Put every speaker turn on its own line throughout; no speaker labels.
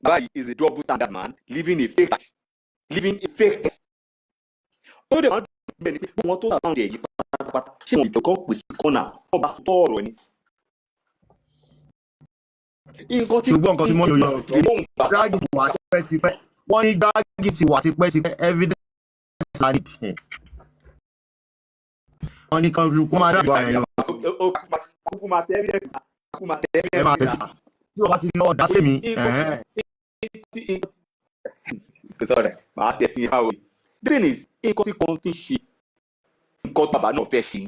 Baba is a double standard man, living a fake life. Ó dẹ̀ máa ń dùn bẹ́ẹ̀ ni pé wọ́n tó àwọn ọ̀dẹ̀ yìí pátápátá ṣé wọ́n ìfọ̀kàn pèsè kọ́nà wọ́n bá tọ́ ọ̀rọ̀ ni.
ṣùgbọ́n nǹkan tí mo yọ Gbági ti wà tipẹ́tipẹ́ wọ́n ní Gbági ti wà tipẹ́tipẹ́ evidence valid wọ́n ní kan kó máa dábàá ẹ̀yàn.
Kúkú máa tẹ evidence
ẹ máa tẹ̀sí tí o bá ti lọ dá sí mi.
Sorry, màá tẹ̀ sí ìhà òye. The thing is, nǹkan tí kan ti ṣe nǹkan bàbá náà fẹ́ ṣe.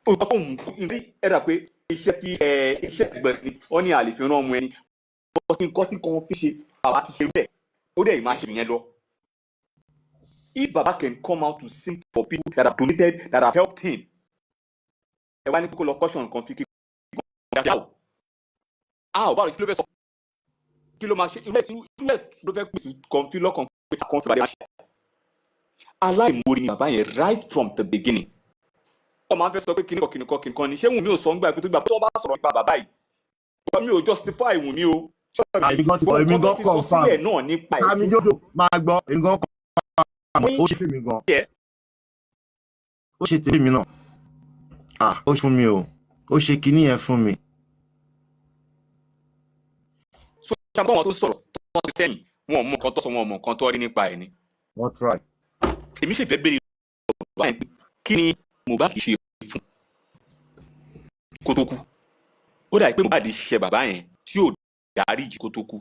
Nǹkan tó ń rí ẹ̀dá pé iṣẹ́ ìgbẹ́ ni wọ́n ní àlè fi rán ọmọ ẹni. Nǹkan tí kan fi ṣe bàbá ti ṣe bẹ́ẹ̀ ó dẹ̀ máa ṣe yẹn lọ. If Baba can come out to sing for people that have donated, that have helped him, ẹ wá ní kókó lọ caution kan fi kí báwo báwo kí ló fẹ́ sọ kí ló máa ṣe irú ẹ̀ ló fẹ́ pèsè kan fi lọ́kàn pé àkàn fi bàdé máa ṣe. Aláìmoore ni bàbá yẹn right from the beginning. Ọmọ máa ń fẹ́ sọ pé kíníkan ni ṣé Wùnmí ò sọ ń gbà pé tó gbà tó bá sọ̀rọ̀ nípa bàbá yìí ọba mi ò justify Wùnmí o.
èmi gan confirm Sami Jojo máa gbọ́ èmi gan confirm ó ṣe fèmí gan ó ṣe tèmi náà ó fún mi o ó ṣe kinní yẹn fún mi.
So ṣàbọ̀ wọn tó sọ̀rọ̀ tó ti sẹ́yìn wọn ò mọ nǹkan tó sọ wọn ò mọ nǹkan tó rí nípa ẹ̀ ni.
wọ́n try.
Èmi ṣe fẹ́ béèrè bàbá yẹn pé kí ni Mohbad ṣe fún kó tó kú. Ó dà pé Mohbad ṣe bàbá yẹn tí ò dáríjì kó tó kú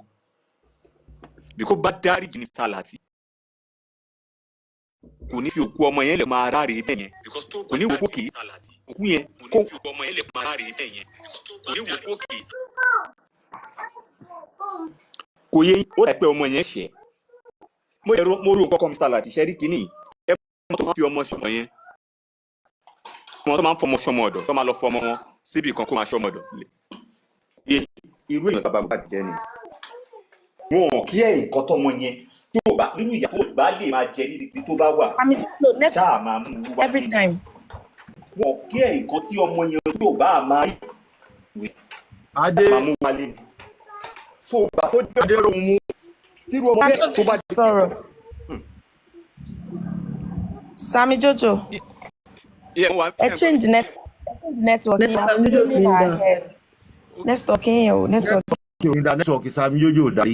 bí kò bá dáríjì ní sálàtì kò ní fi òkú ọmọ yẹn lè máa ráre bẹ́ẹ̀ yẹn kò ní wò ó kì í òkú yẹn kó òkú ọmọ yẹn lè máa ráre bẹ́ẹ̀ yẹn kò ní wò ó kì í. Kò yẹ ó dà pé ọmọ yẹn ṣẹ̀ mo rò nǹkan kan Mr. Lati ṣe rí kínní ẹ mọ́ tó máa fi ọmọ ṣọmọ yẹn wọn tó máa ń fọmọ ṣọmọ ọ̀dọ̀ tó máa lọ fọmọ wọn síbi kan kó máa ṣọmọ ọ̀dọ̀ irú èèyàn tábà bá jẹ́ ni wọn kí ẹ̀ nǹkan tọmọ yẹn tí ò bá nínú ìyá tó bá lè máa jẹ níbi tó bá wà ṣáà máa mú un wá nínú wọn kí ẹ̀ nǹkan tí ọmọ yẹn tó bá máa rí máa mú wá lé so gbà tó dé adé lóhun mú tírú ọmọ yẹn tó bá dé.
sọ̀rọ̀ Sami Jojo ẹ change network network yẹn o network.
network Sami Jojo darí.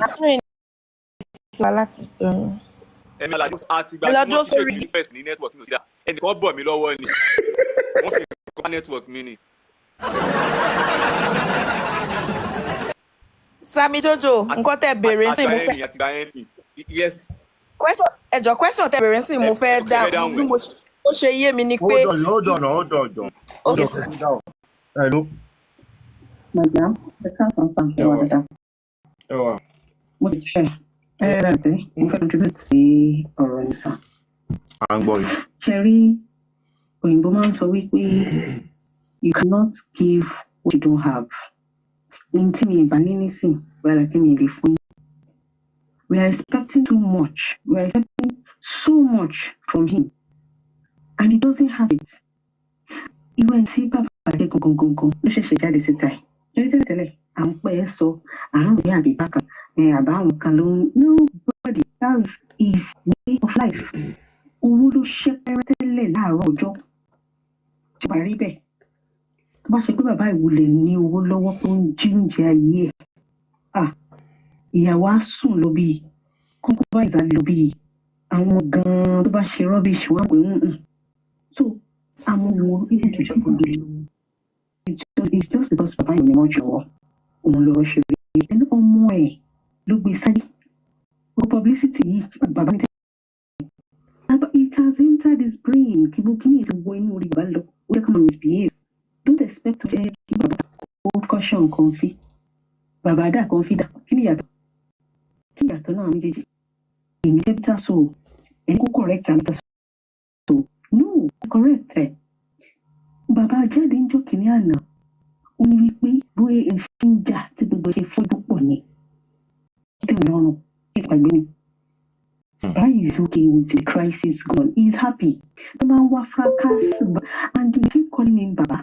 láti
ẹ̀mí alájú àti ìgbà tí wọ́n ti ṣe request ní network mi ò sí dá ẹnìkan bọ̀ mí lọ́wọ́ ni wọ́n fi kọ́ network mi ni.
Sami Jojo nǹkan tẹ́ béèrè sí mo fẹ́ ẹjọ́ question tẹ́ béèrè sí mo fẹ́ dáhùn bí ó ṣe yé mi ni pé.
hold on.
Okay.
Hello.
Madam, the council something like that. Mo ti ṣe mo fẹ́ contribute sí ọ̀rọ̀ ní sàn.
À ń gbọ́ yìí.
Ṣe rí òyìnbó máa ń sọ wípé you cannot give what you don't have. In tí mi ìbá ní nísìn wẹ́rẹ́ tí mi lè fún. We are expecting too much. We are expecting so much from him and he doesn't have it. Ìwé ẹ̀ tí bàbá àjẹ́ gangan ló ṣẹ̀ṣẹ̀ jáde síta ẹ̀. Tẹ́lẹ̀ à ń pẹ́ sọ àrùn ìyá àbí bákan àbá àwọn kan ló ń nobody that's his way of life. Owó ló ṣẹ́ pẹ́rẹ́tẹ́lẹ̀ láàárọ̀ ọjọ́ tí wàá rí bẹ́ẹ̀. Tó bá ṣe pé bàbá ìwúlẹ̀ ní owó lọ́wọ́ tó ń jí oúnjẹ ayé ẹ̀. Ìyàwó á sùn lọ bí kókó bá ìzà lọ bí àwọn gan-an tó bá ṣe rubbish wá pé so àwọn ọmọ ilé ìjọba kò lè lọ. It's just because bàbá yìí ni wọ́n jọ̀wọ́ òun lọ́wọ́ ṣe rí ẹni ọmọ ẹ̀ ló gbé sáyé o publicity yìí bàbá mi tẹ́ it has entered his brain kí bó kíní ti wọ inú orí bàbá lọ ó yẹ ká máa misbehave don't expect to jẹ́ kí bàbá ó caution kan fi bàbá dà kan fi dà kí ni ìyàtọ̀ náà méjèèjì èmi tẹ́ bí tá so ẹni kó correct àmì tá so no correct ẹ̀. Bàbá jáde ń jọ kìíní àná ó ní wípé bóyá ẹ ṣe ń jà tí gbogbo ṣe fojú pọ̀ ni tẹ̀wọ̀n lọ́rùn ìpàgbé ni. Bàbá is okay with the crisis gone he is happy tó máa ń wá fracas and you keep calling him baba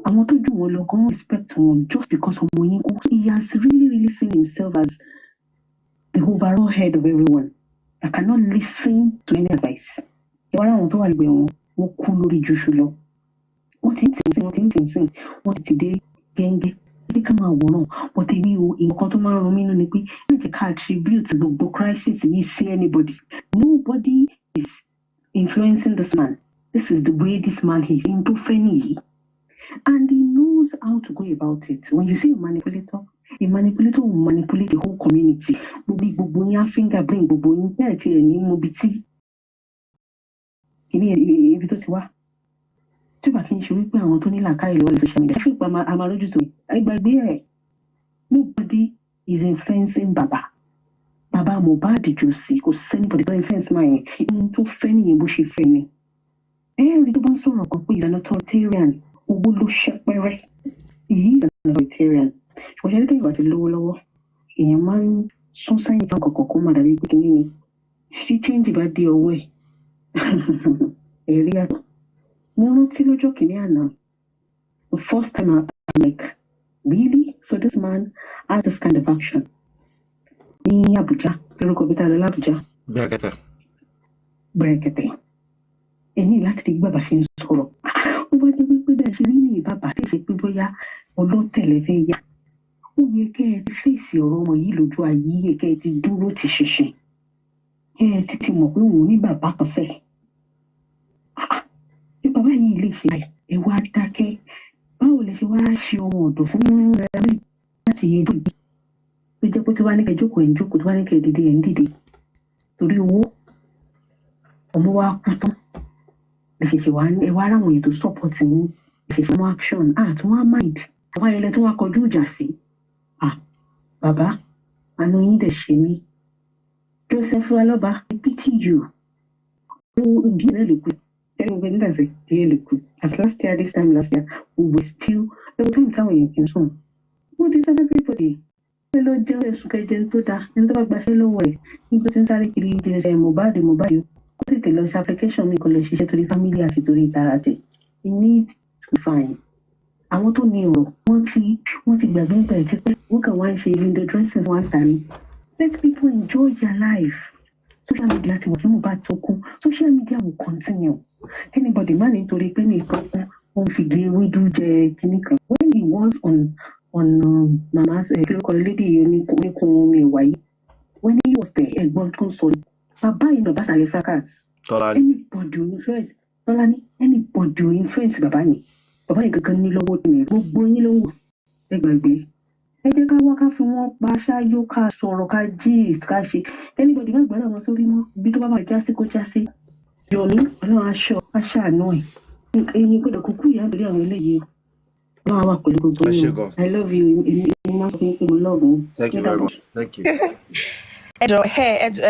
àwọn tó jù wọn lọ gan respect wọn just because ọmọ yín kú. He has really seen himself as the overall head of everyone. I cannot listen to any advice. Ìwárà àwọn tó wà lẹ́gbẹ̀ẹ́ wọn wọ́n kú lórí jùṣù lọ. Wọ́n ti ń tì ń sìn wọ́n ti dé gẹ́ngẹ́. Ilé ká máa wòran wọ́n ti rí nǹkan tó máa ń ran mí nínú ni pé má jẹ́ ká attribute gbogbo crisis yìí sí anybody. Nobody is influencing this man. This is the way this man is. In tó fẹ́ nìyí. And he knows how to go about it. When you say a manipulator will manipulate the whole community. Gbogbo yín á finger bring gbogbo yín bẹ́ẹ̀ tí ẹ̀ ní mobi tí kìíní ibi tó ti wá. Tí ó bá kí n ṣe wípé àwọn tó ní làákàyè lọ́wọ́ lè social media. Ṣé fún ìpa àmàlójú tó ẹgbàgbé ẹ̀? Nobody is influencing Baba Mohbad jù sí. Kò sẹ́nibọ̀dì tó influence máa yẹn. Ihun tó fẹ́ nìyẹn bó ṣe fẹ́ ni. Ẹ̀rí tó bá ń sọ̀rọ̀ kan pé ìlànà authoritarian owó ló ṣẹ́pẹ́rẹ́. Èyí ìlànà authoritarian. Ṣùgbọ́n ṣe ní tẹ́yìn bá ti lówó lọ́wọ́. Èèyàn máa ń sún sẹ́yìn fún kọ̀ọ̀kan kó má dàbí pé kí ni. Tí change bá dé ọwọ́ ẹ̀. Ẹ̀rí àtọ̀. Mo rántí lọ́jọ́ kìíní àná. The first time I'm like, really? So this man has this kind of action. Ní Abuja, lórúkọ bí ta lọ l'Abuja. Bẹ̀rẹ̀kẹ̀tẹ̀. Ẹni láti di bàbá ṣe ń sọ̀rọ̀. Ó bá jẹ́ wípé bẹ́ẹ̀ ṣe rí ní bàbá tí ṣe pé bóyá ọlọ́tẹ̀lẹ̀ fẹ́ yá. Ó yẹ kẹ́ ẹ ti fèsì ọ̀rọ̀ ọmọ yìí lójú ayé, kẹ́ ẹ ti dúró ti ṣinṣin. Kẹ́ ẹ ti mọ̀ pé òun ní bàbá kan sẹ́ẹ̀. Bí bàbá yìí lè ṣe ẹ wá dákẹ́. Báwo lẹ ṣe wá ṣe ọmọ ọ̀dọ̀ fún ẹ̀rí láti yẹ ẹjọ́ yìí? Tó jẹ́ pé tó bá ní kẹ́ jókòó ẹ̀ ń jókòó, tó bá ní kẹ́ dìde ẹ̀ ń dìde. Torí owó ọmọ wa kú tán. Lè ṣẹ̀ṣẹ̀ wá ẹ wá ráwọn ètò support ní ìṣẹ̀ṣẹ̀ mọ́ action. Tó wá mind. Àwọn ayẹlẹ tó wá kọjú ìjà sí. Bàbá, àánú yín dẹ̀ ṣe mí. Joseph Aloba, I pity you. Díẹ̀ rẹ̀ lè kú. As last year, this time last year, we were still every time táwọn èèyàn kì í sùn. Wọ́n ti sáré everybody. Ẹ lọ jẹ́ ẹ̀sùn kẹjẹ tó dáa. Ẹni tó bá gbaṣẹ́ lọ́wọ́ ẹ̀ nígbà tí ń sáré kiri ìdílé Mohbad. Kó tètè lọ ṣe application mi kó lọ ṣiṣẹ́ torí family àti torí ìtara tẹ̀. You need to find. Àwọn tó ní ọ̀rọ̀ wọ́n ti gbàgbé ń bẹ̀rẹ̀ tí pé wọ́n kàn wá ń ṣe window dressing fún àǹtà ni. Let people enjoy their life. Social media ti wọ̀ fún Mohbad tó kú. Social media will continue. Anybody man nítorí pé ní ìkọ́kọ́ ó ń fi gé ewédú jẹ kíní kan. When he was on mama's lady oníkun omi ẹ̀wà yìí, when he was there ẹ̀gbọ́n tó ń sọ ni bàbá yìí náà bá sàlẹ̀ fracas. Anybody influence Tọ́lání anybody influence bàbá yìí gangan ní lọ́wọ́ tìmẹ̀ gbogbo yín ló ń wò ẹgbàgbé. Ẹ jẹ́ ká wá ká fi wọ́n pa ṣáájú ká sọ̀rọ̀ ká gist ká ṣe anybody má gbọ́dọ̀ wọn sórí mọ́ bí tó bá máa já sí kó já sí. Yomi Ọlọ́run aṣáánú ẹ̀ ẹ̀yin gbọ́dọ̀ kúkú ìyá nítorí àwọn eléyìí Ọlọ́run wà pẹ̀lú gbogbo yín. I love you. Èmi máa sọ fún yín pé mo love you.
Thank you very much. Thank you.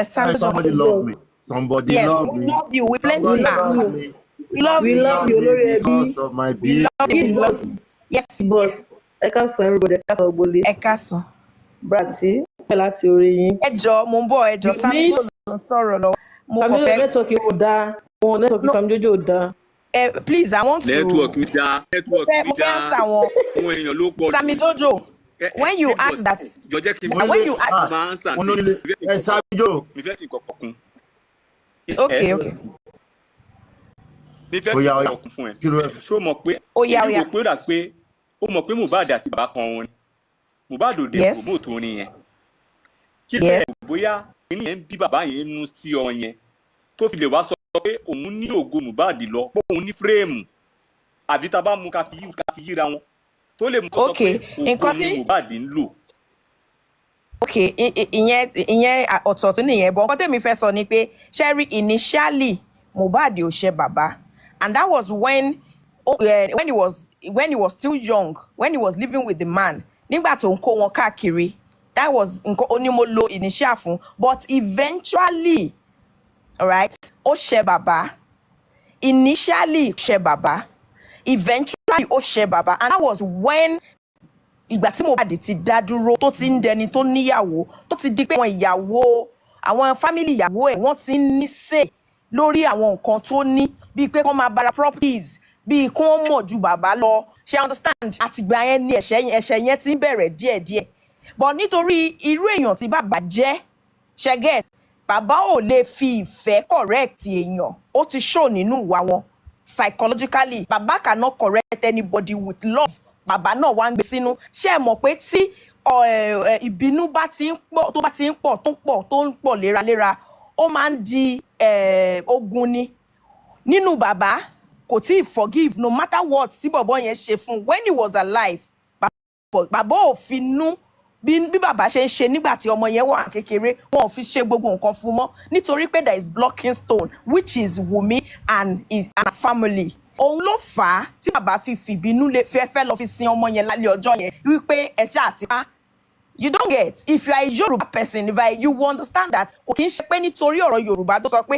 Somebody
love me. Somebody love me.
We love you. We plenty now.
We love you because of my beauty.
Yes,
boss. Ẹ ká sọ everybody. Ẹ ká sọ gbólé.
ẹ káàsán.
Brati, ẹ láti orí yín.
Ẹ jọ̀ọ́ mo ń bọ̀ ẹ jọ̀ọ́ Sami tó lọ sọ̀rọ̀ lọ. Mo kàn fẹ́
network ò dáa. Wọn network Sami Jojo ò dáa.
Please, I want to.
Network mi dáa. Network mi dáa. Àwọn èèyàn ló pọ̀.
Sami Jojo, when you ask that, when you ask,
máa ń sàn sí.
Sami Jojo.
Mi fẹ́ fi kọ̀kọ̀ kún.
Okay.
Mi fẹ́ fi kọ̀kọ̀ kún fún ẹ. Ṣé o mọ̀ pé?
Ó yá.
Ó mọ̀ pé Mohbad àti bàbá kan wọn ni. Mohbad ò dé promote orin yẹn. Kí lè bóyá inú yẹn ń bí bàbá yẹn nú sí ọ yẹn tó fi lè wá sọ pé òun ní ògo Mohbad lọ pé òun ní fírèmù àbí tá a bá mú ká fi yíra wọn tó lè mú kó sọ pé ògo ni Mohbad ń lò.
ìyẹn ọ̀tọ̀ọ̀tún nìyẹn bọ́ nǹkan tẹ́mi fẹ́ sọ ni pé sherry initially Mohbad ò ṣe bàbá and that was when he was still young, when he was living with the man, nígbà tó ń kó wọn káàkiri, that was nǹkan onímọ̀lò initial fún, but eventually, alright, ó ṣe bàbá, initially ṣe bàbá, eventually ó ṣe bàbá, and that was when ìgbà tí Mohbad ti dá dúró, tó ti ń dẹni tó níyàwó, tó ti di pé àwọn family ìyàwó ẹ̀ wọ́n ti ń ní say lórí àwọn nǹkan tó ní, bíi pé kó máa bára properties, bíi kó mọ̀ ju bàbá lọ, ṣe understand àtìgbà yẹn ni ẹ̀ṣẹ̀ yẹn ti ń bẹ̀rẹ̀ díẹ̀díẹ̀ but nítorí irú èèyàn tí bàbá jẹ́ ṣe guess bàbá ò lè fi ìfẹ́ correct èèyàn ó ti show nínú ìwà wọn psychologically bàbá cannot correct anybody with love bàbá náà wá ń gbé sínú ṣé ẹ mọ̀ pé tí ìbínú bá ti ń pọ̀ tó ń pọ̀ léraléra ó máa ń di ogun ni nínú bàbá kò tí ì forgive no matter what tí bọ̀bọ̀ yẹn ṣe fún when he was alive bàbá ò fi nú bí bàbá ṣe ń ṣe nígbà tí ọmọ yẹn wà kékeré wọn ò fi ṣe gbogbo nǹkan fún mọ́ nítorí pé there is blocking stone which is Wunmi and family òun ló fà á tí bàbá fi fìbínú fẹ́ lọ fi sin ọmọ yẹn lálẹ́ ọjọ́ yẹn wípé ẹ ṣáà ti pa. You don't get if you are a Yoruba person you will understand that kò kí n ṣe pé nítorí ọ̀rọ̀ Yorùbá tó sọ pé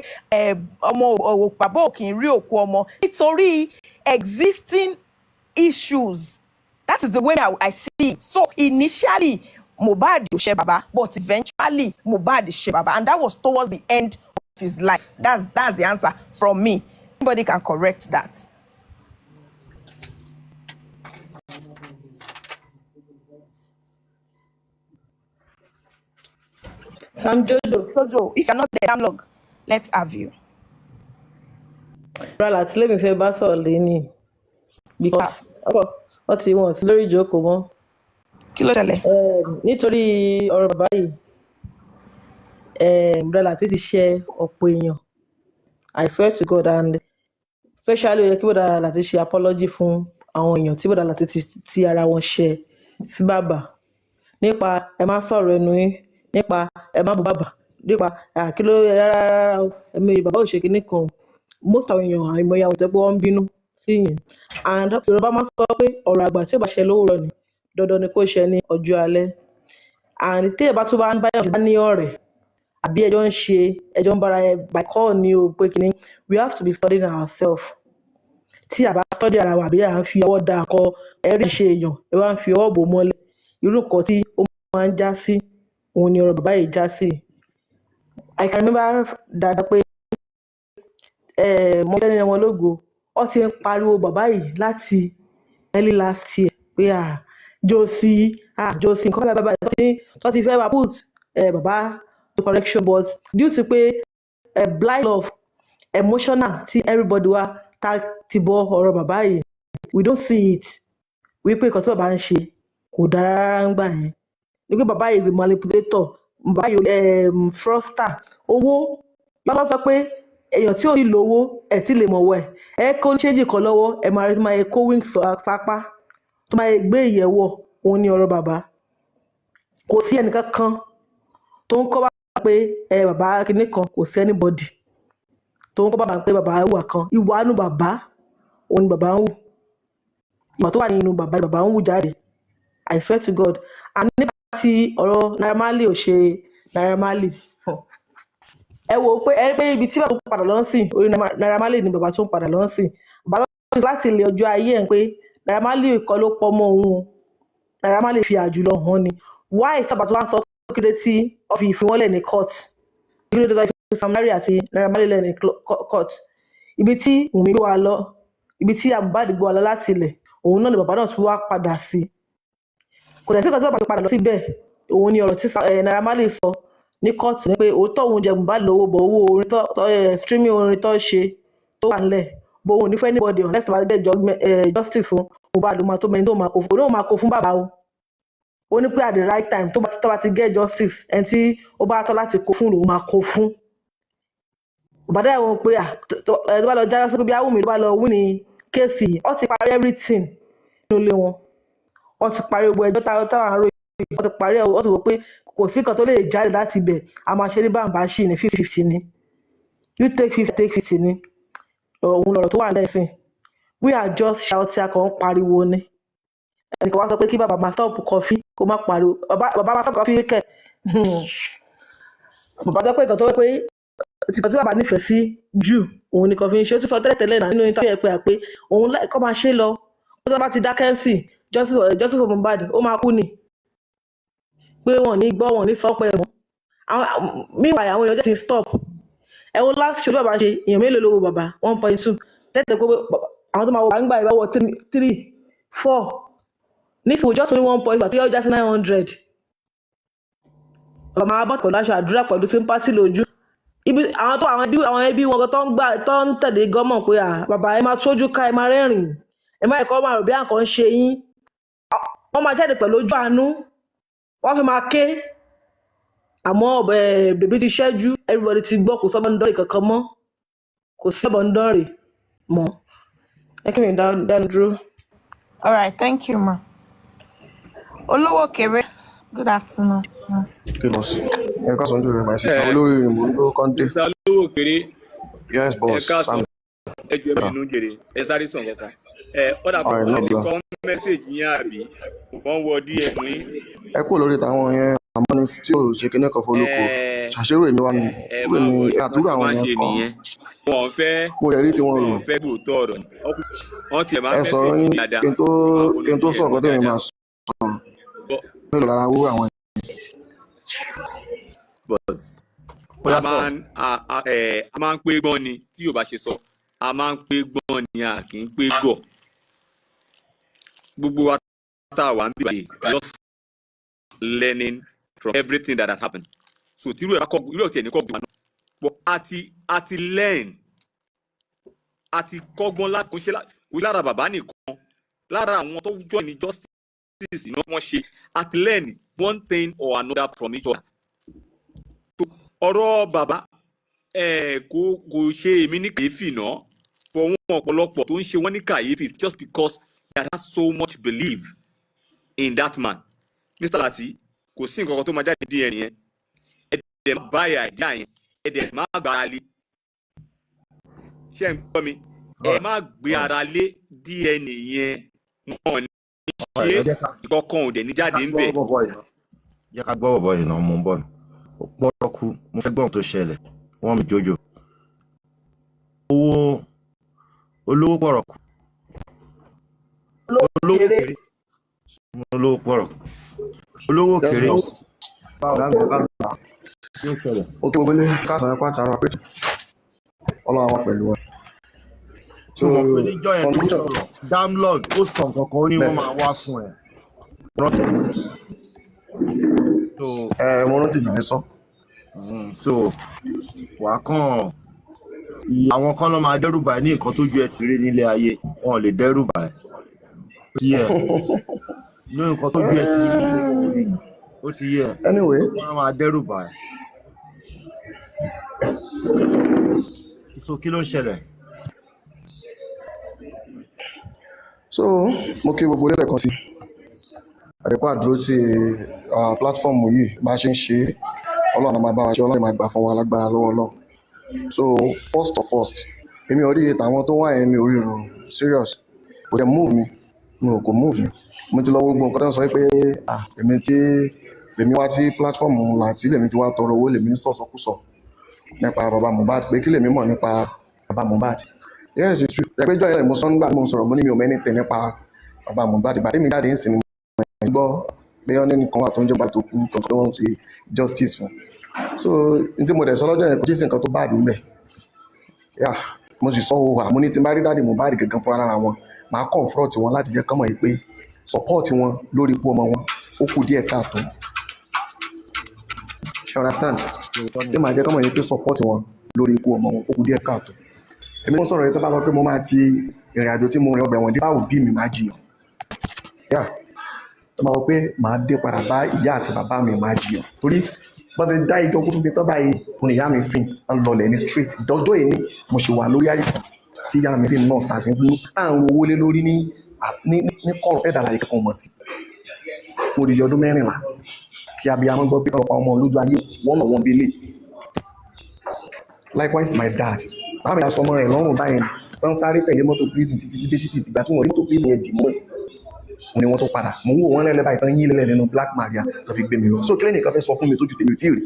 ọmọ bàbá ò kì í rí òkú ọmọ nítorí existing issues. That is the way I see it. So initially Mohbad ò ṣe bàbá but eventually Mohbad ṣe bàbá and that was towards the end of his life. That's the answer from me. Anybody can correct that.
Sam
Jojo, if you're not there, log. Let's have you.
Rala, let me fẹ́ bá sọ̀rọ̀ lẹ́ni because wọ́n ti wọ̀n sí lórí ìjókòó mọ́.
Kí ló ṣẹlẹ̀?
Nítorí ọ̀rọ̀ bàbá yìí Rala ti ṣe ọ̀pọ̀ èèyàn I swear to God and especially ó yẹ kí bọ́dà láti ṣe apology fún àwọn èèyàn tí bọ́dà láti ti ara wọn ṣe sí bàbá nípa ẹ má sọ̀rọ̀ ẹnu yín nípa ẹ má bú bàbá nípa kí ló rárá ẹ̀mí bàbá ò ṣe kinní kan most àwọn èèyàn àìmọye àwọn tẹ́gbọ́ wọn ń bínú sí yẹn and Yorùbá máa sọ pé ọ̀rọ̀ àgbà tí ò bá ṣe lówùrọ̀ ni dandan ni kó ṣe ní ọjọ́ alẹ́ and tí ẹ bá tún bá ń báyọ̀ ní ọ̀rẹ́ àbí ẹjọ́ ń bára ẹ by call ni o pé kinní we have to be studying ourselves tí a bá study ara wa àbí à ń fi ọwọ́ da akọ ẹ̀rí ṣe èèyàn ẹ wá ń fi ọwọ́ bò mọ́lẹ̀ irú nǹkan tí ó máa ń já sí òun ni ọ̀rọ̀ bàbá yìí já sí. I can remember dáadáa pé mọ́tẹ́ni wọn lógo ó ti ń pariwo bàbá yìí láti early last year pé Josie nǹkan bàbá tó ti fẹ́ wá put bàbá to correction but due to pé blind love emotional tí everybody wá ti bọ ọ̀rọ̀ bàbá yìí we don't see it wípé nǹkan tí bàbá ń ṣe kò dára rárá ń gbà yẹn wípé bàbá yìí is a manipulator bàbá yìí fraudster owó bàbá sọ pé èèyàn tí ò ní lówó ẹ̀ tí lè mọ̀wọ́ ẹ̀ kó ṣéǹjì kan lọ́wọ́ ẹ̀ máa rí tó máa yẹ kó wings sápá tó máa yẹ gbé ìyẹ̀wọ̀ òun ní ọ̀rọ̀ bàbá kò sí ẹnìkan kan tó ń kọ́ bá pé bàbá kinní kan kò sí anybody tó ń kọ́ bàbá pé bàbá wà kan ìwà nù bàbá òun ni bàbá ń wù ìwà tó wà nínú bàbá ni bàbá ń wù jáde I swear to God and nípa tí ọ̀rọ̀ Naira Marley ò ṣe Naira Marley ẹ wò pé ibi tí bàbá tó padà lọ sí orí Naira Marley ni bàbá tó ń padà lọ sí bàbá tó ń láti ilé ọjọ́ ayé ẹ̀ pé Naira Marley kọ́ ló pọ̀ mọ́ òun Naira Marley fi àjùlọ hàn ni why sábà tó wá sọ pé kéde tí wọ́n fi ìfìwọ́lẹ̀ ní court ìgbìlẹ̀ tó fi Sam Larry àti Naira Marley lẹ̀ ní court ibi tí Wunmi gbé wa lọ ibi tí Mohbad gbé wa lọ láti ilẹ̀ òun náà ni bàbá náà tún wá padà sí kò dẹ̀ sí kan tí bàbá tó padà lọ síbẹ̀ òun ni ọ̀rọ̀ tí Naira Marley sọ ní kóòtù ni pé òótọ́ òun jẹ Mohbad lówó bọ̀ owó orin streaming orin tó ṣe tó wà nílẹ̀ bó òun nífẹ̀ẹ́ anybody unless tó bá get justice fún Mohbad ló máa tó mẹni tó máa kó fún òun máa kó fún bàbá o ó ní pé at the right time tó bá ti get justice ẹni tí ó bá tọ́ láti kó fún lòun máa kó fún bàbá dẹ̀ wọ́n pé tó bá lọ jáde fún bí Wunmi tó bá lọ wí ní kéèsì ó ti parí everything nínú ilé wọn ó ti parí gbogbo ẹjọ́ táwọn àrò ó ti parí ẹ̀ ó ti wò pé kò sí kan tó lè jáde láti ibẹ̀ a máa ṣe ní bàǹbà ṣì ní 50-50 ni you take 50 ni òun lọ̀rọ̀ tó wà lẹ́sìn we are just shouting akọ̀ ń pariwo ni ẹnìkan wá sọ pé kí bàbá máa stop kọfí kó má pariwo bàbá máa stop kọfí kẹ̀ bàbá sọ pé nǹkan tó wẹ́ pé tí bàbá nífẹ̀ẹ́ sí jù òun ni kọfí ń ṣe ó ti sọ tẹ́lẹ̀ náà nínú ìtàn yẹn pé òun kọ́ máa ṣe lọ ó tó bá ti dákẹ́ sí justice for Mohbad ó máa kú ni pé wọ́n ní gbọ́ wọ́n ní sọ́pẹ́ mọ́ meanwhile àwọn èèyàn ti stop ẹ wo last show bàbá ṣe èèyàn mélòó lówó bàbá 1.2 tẹ́tẹ̀ pé àwọn tó máa wọ gbàǹgbà ìbáwọ̀ 3 4 nísìnyí just only 1 point ìgbà tó yẹ ó já sí 900 bàbá máa bọ̀ pẹ̀lú aṣọ àdúrà pẹ̀lú sympathy lójú ibi àwọn ẹbí wọn tó ń tẹ̀lé gọ́mọ̀ pé bàbá ẹ máa tójú ká ẹ máa rẹ́rìn ẹ má ẹ̀kọ́ máa rò bí àǹkan ń ṣe yín wọ́n máa jáde pẹ̀lú ojú àánú wọ́n fi máa ké àmọ́ bèbí ti ṣẹ́jú everybody ti gbọ́ kò sọ́bọ̀ ń dọ́rẹ̀ kankan mọ́ kò sọ́bọ̀ ń dọ́rẹ̀ mọ́ ẹ kí mi dánu dúró.
All right, thank you, ma. Olówó kéré, good afternoon.
Kí lọ sí? Ẹ ká sọ́njú rẹ̀ máa ṣe àwọn olórí rẹ̀ mò ń dúró kọ́ńté.
Mr. Olówó kéré.
Yes, boss.
Ẹ ká sọ ẹ jẹ́ mi nínú jèrè. Ẹ sáré sàn kankan. Ọ̀dà kan ẹnìkan mẹ́sẹ̀gì yín àbí wọ́n wọ DM yín.
Ẹ kúrò lórí táwọn yẹn àmọ́ ní tí ò ṣe kíní kan fọlọ́kọ. Ṣàṣírò èmi wá ní àtúrò àwọn yẹn kan.
Wọ́n fẹ́
mo yẹ rí tí wọ́n rò.
wọ́n fẹ́ gbòòtọ́ ọ̀rọ̀ ni. Wọ́n tiẹ̀ máa
Ẹ
mẹ́sẹ̀gì
sọ̀rọ̀ yín
dáadáa.
kí n tó sọ̀rọ̀ kọ́tẹ́ mi máa sọ̀rọ̀. Mélòó lára wúrò àwọn yẹn.
But a máa ń pé gbọ́n ni tí yóò bá ṣe sọ a máa ń pé gbọ́n ni a kì í pé gọ̀. Gbogbo wa tá a wà ń bíbáyé just learning from everything that had happened. So tírú ẹ̀ bá kọ́ irú ọ̀tí ẹ̀ ní kọ́ gbọ́n náà. But a ti learn a ti kọ́gbọ́n láti ṣe lára bàbá nìkan lára àwọn tó join ní justice iná wọ́n ṣe a ti learn one thing or another from each other. Ọ̀rọ̀ bàbá kò ṣe èmi ní kàyéfì náà for wọn ọ̀pọ̀lọpọ̀ tó ń ṣe wọ́n ní kàyéfì just because they have so much belief in that man. Mr. Lati kò sí nǹkan kan tó máa jáde díẹ̀ nìyẹn ẹ̀dẹ̀ máa bá àìdíà yẹn ẹ̀dẹ̀ máa gba ara lé ṣé ẹ̀ ń gbọ́ mi ẹ̀ máa gbé ara lé DNA yẹn wọn ní ṣe ìkọ̀kan òdẹ̀ ní jáde ń bẹ̀.
Jẹ́ ká gbọ́ bọ̀bọ̀ yìí náà mo ń bọ̀ nù. Pọ́rọ̀ kú mo fẹ́ gbọ́n tó ṣẹlẹ̀ wọ́n mi jójó. Olówó pọ̀rọ̀ kú. Olówó kéré. Olówó pọ̀rọ̀ kú. Olówó kéré.
Ó kí gbogbo ilé káàsán ẹ̀kọ́ àtàrà pé ọlọ́run àwọn pẹ̀lú wọn.
Tí wọ́n pè níjọ́ yẹn tó sọ̀rọ̀ Damlog ó sọ nǹkan kan ó ní wọ́n máa wá fún ẹ̀.
Rántí. Mo rántí ìgbà yẹn sọ.
So wà kàn àwọn kan ló máa dẹ́rùbà ní nǹkan tó ju ẹ ti rí nílé ayé wọn ò lè dẹ́rùbà ẹ̀ tí ẹ̀ ní nǹkan tó ju ẹ ti rí ó ti yẹ wọn máa dẹ́rùbà ẹ̀. So kí ló ń ṣẹlẹ̀?
So mo kí gbogbo lẹ́ẹ̀kan sí àdẹ́kọ́ àdúró tí pílátífọ́ọ̀mù yìí bá ṣe ń ṣe ọlọ́run máa bá wa ṣe ọlọ́run máa gbà fún wa lágbára lọ́wọ́ lọ. So first èmi ò rí ètò àwọn tó wà yẹn mi ò rí rò serious kò dẹ̀ move mi kò move mi mo ti lọ gbogbo nǹkan tó ń sọ pé èmi wá tí pílátífọ́ọ̀mù láti lèmi ti wá tọrọ owó lèmi ń sọ̀sọ̀kúsọ nípa bàbá Mohbad pé kí lèmi mọ̀ nípa bàbá Mohbad. Yes it's true ẹgbẹ́jọ́ yẹn mo sọ nígbà tí mo sọ̀rọ̀ mo ní mi ò mẹ́ni tẹ̀ nípa bàbá Mohbad ìgbà tí mi jáde ń sìn gbọ́ pé ọ́n ní nǹkan wà tó ń jọba tó kú kankan tó wọ́n ṣe justice fún. So n tí mo dẹ̀ sọ lọ́jọ́ yẹn kò tí ì sí nǹkan tó bá àdín bẹ̀. Mo sì sọ òwà mo ní tí n bá rí dáàdì Mohbad gangan fúnra lára wọn màá confront wọn láti jẹ́ kọ́mọ̀ yìí pé support wọn lórí ikú ọmọ wọn ó kù díẹ̀ káàtó. Ṣé understand? Ṣé màá jẹ́ kọ́mọ̀ yìí pé support wọn lórí ikú ọmọ wọn ó kù díẹ̀ káàtó. Èmi mo sọ̀rọ̀ yìí tó bá lọ pé mo máa ti ìrìn àjò tí mo rìn ọgbà ẹ̀wọ̀n dé bá òbí mi máa jiyàn. Tó máa wọ pé màá dé padà bá ìyá àti bàbá mi máa jiyàn torí bọ́n ṣe dá ìjọ kúrú mi tó báyìí òun ìyá mi faint ń lọlẹ̀ ní street ìdọ́jọ́ èmi mo ṣe wà lórí àìsàn tí ìyá mi sì ń nọ́ọ̀sì àti ń táwọn owó lé lórí ní kọ́ọ̀rọ̀ ẹ̀dá láyé kankan mọ̀ sí fún odidi ọdún 14 kí abiyamọ gbọ́ pé ọ̀pọ̀ ọmọ lójú ayé wọ́n mọ̀ wọ́n bílé. Likewise my dad báwo ni aṣọ ọmọ rẹ̀ lọ́rùn báyìí tó ń sáré tẹ̀lé mọ́tò prison títí ìgbà tí wọ́n rí mọ́tò prison yẹn dì mọ́ ni wọ́n tó padà mo ń wò wọ́n lẹ́lẹ́ báyìí tán yín lẹ́lẹ́ nínú Black Maria tó fi gbé mi lọ. So kílẹ̀ nìkan fẹ́ sọ fún mi tójú tèmi ò tí ì rí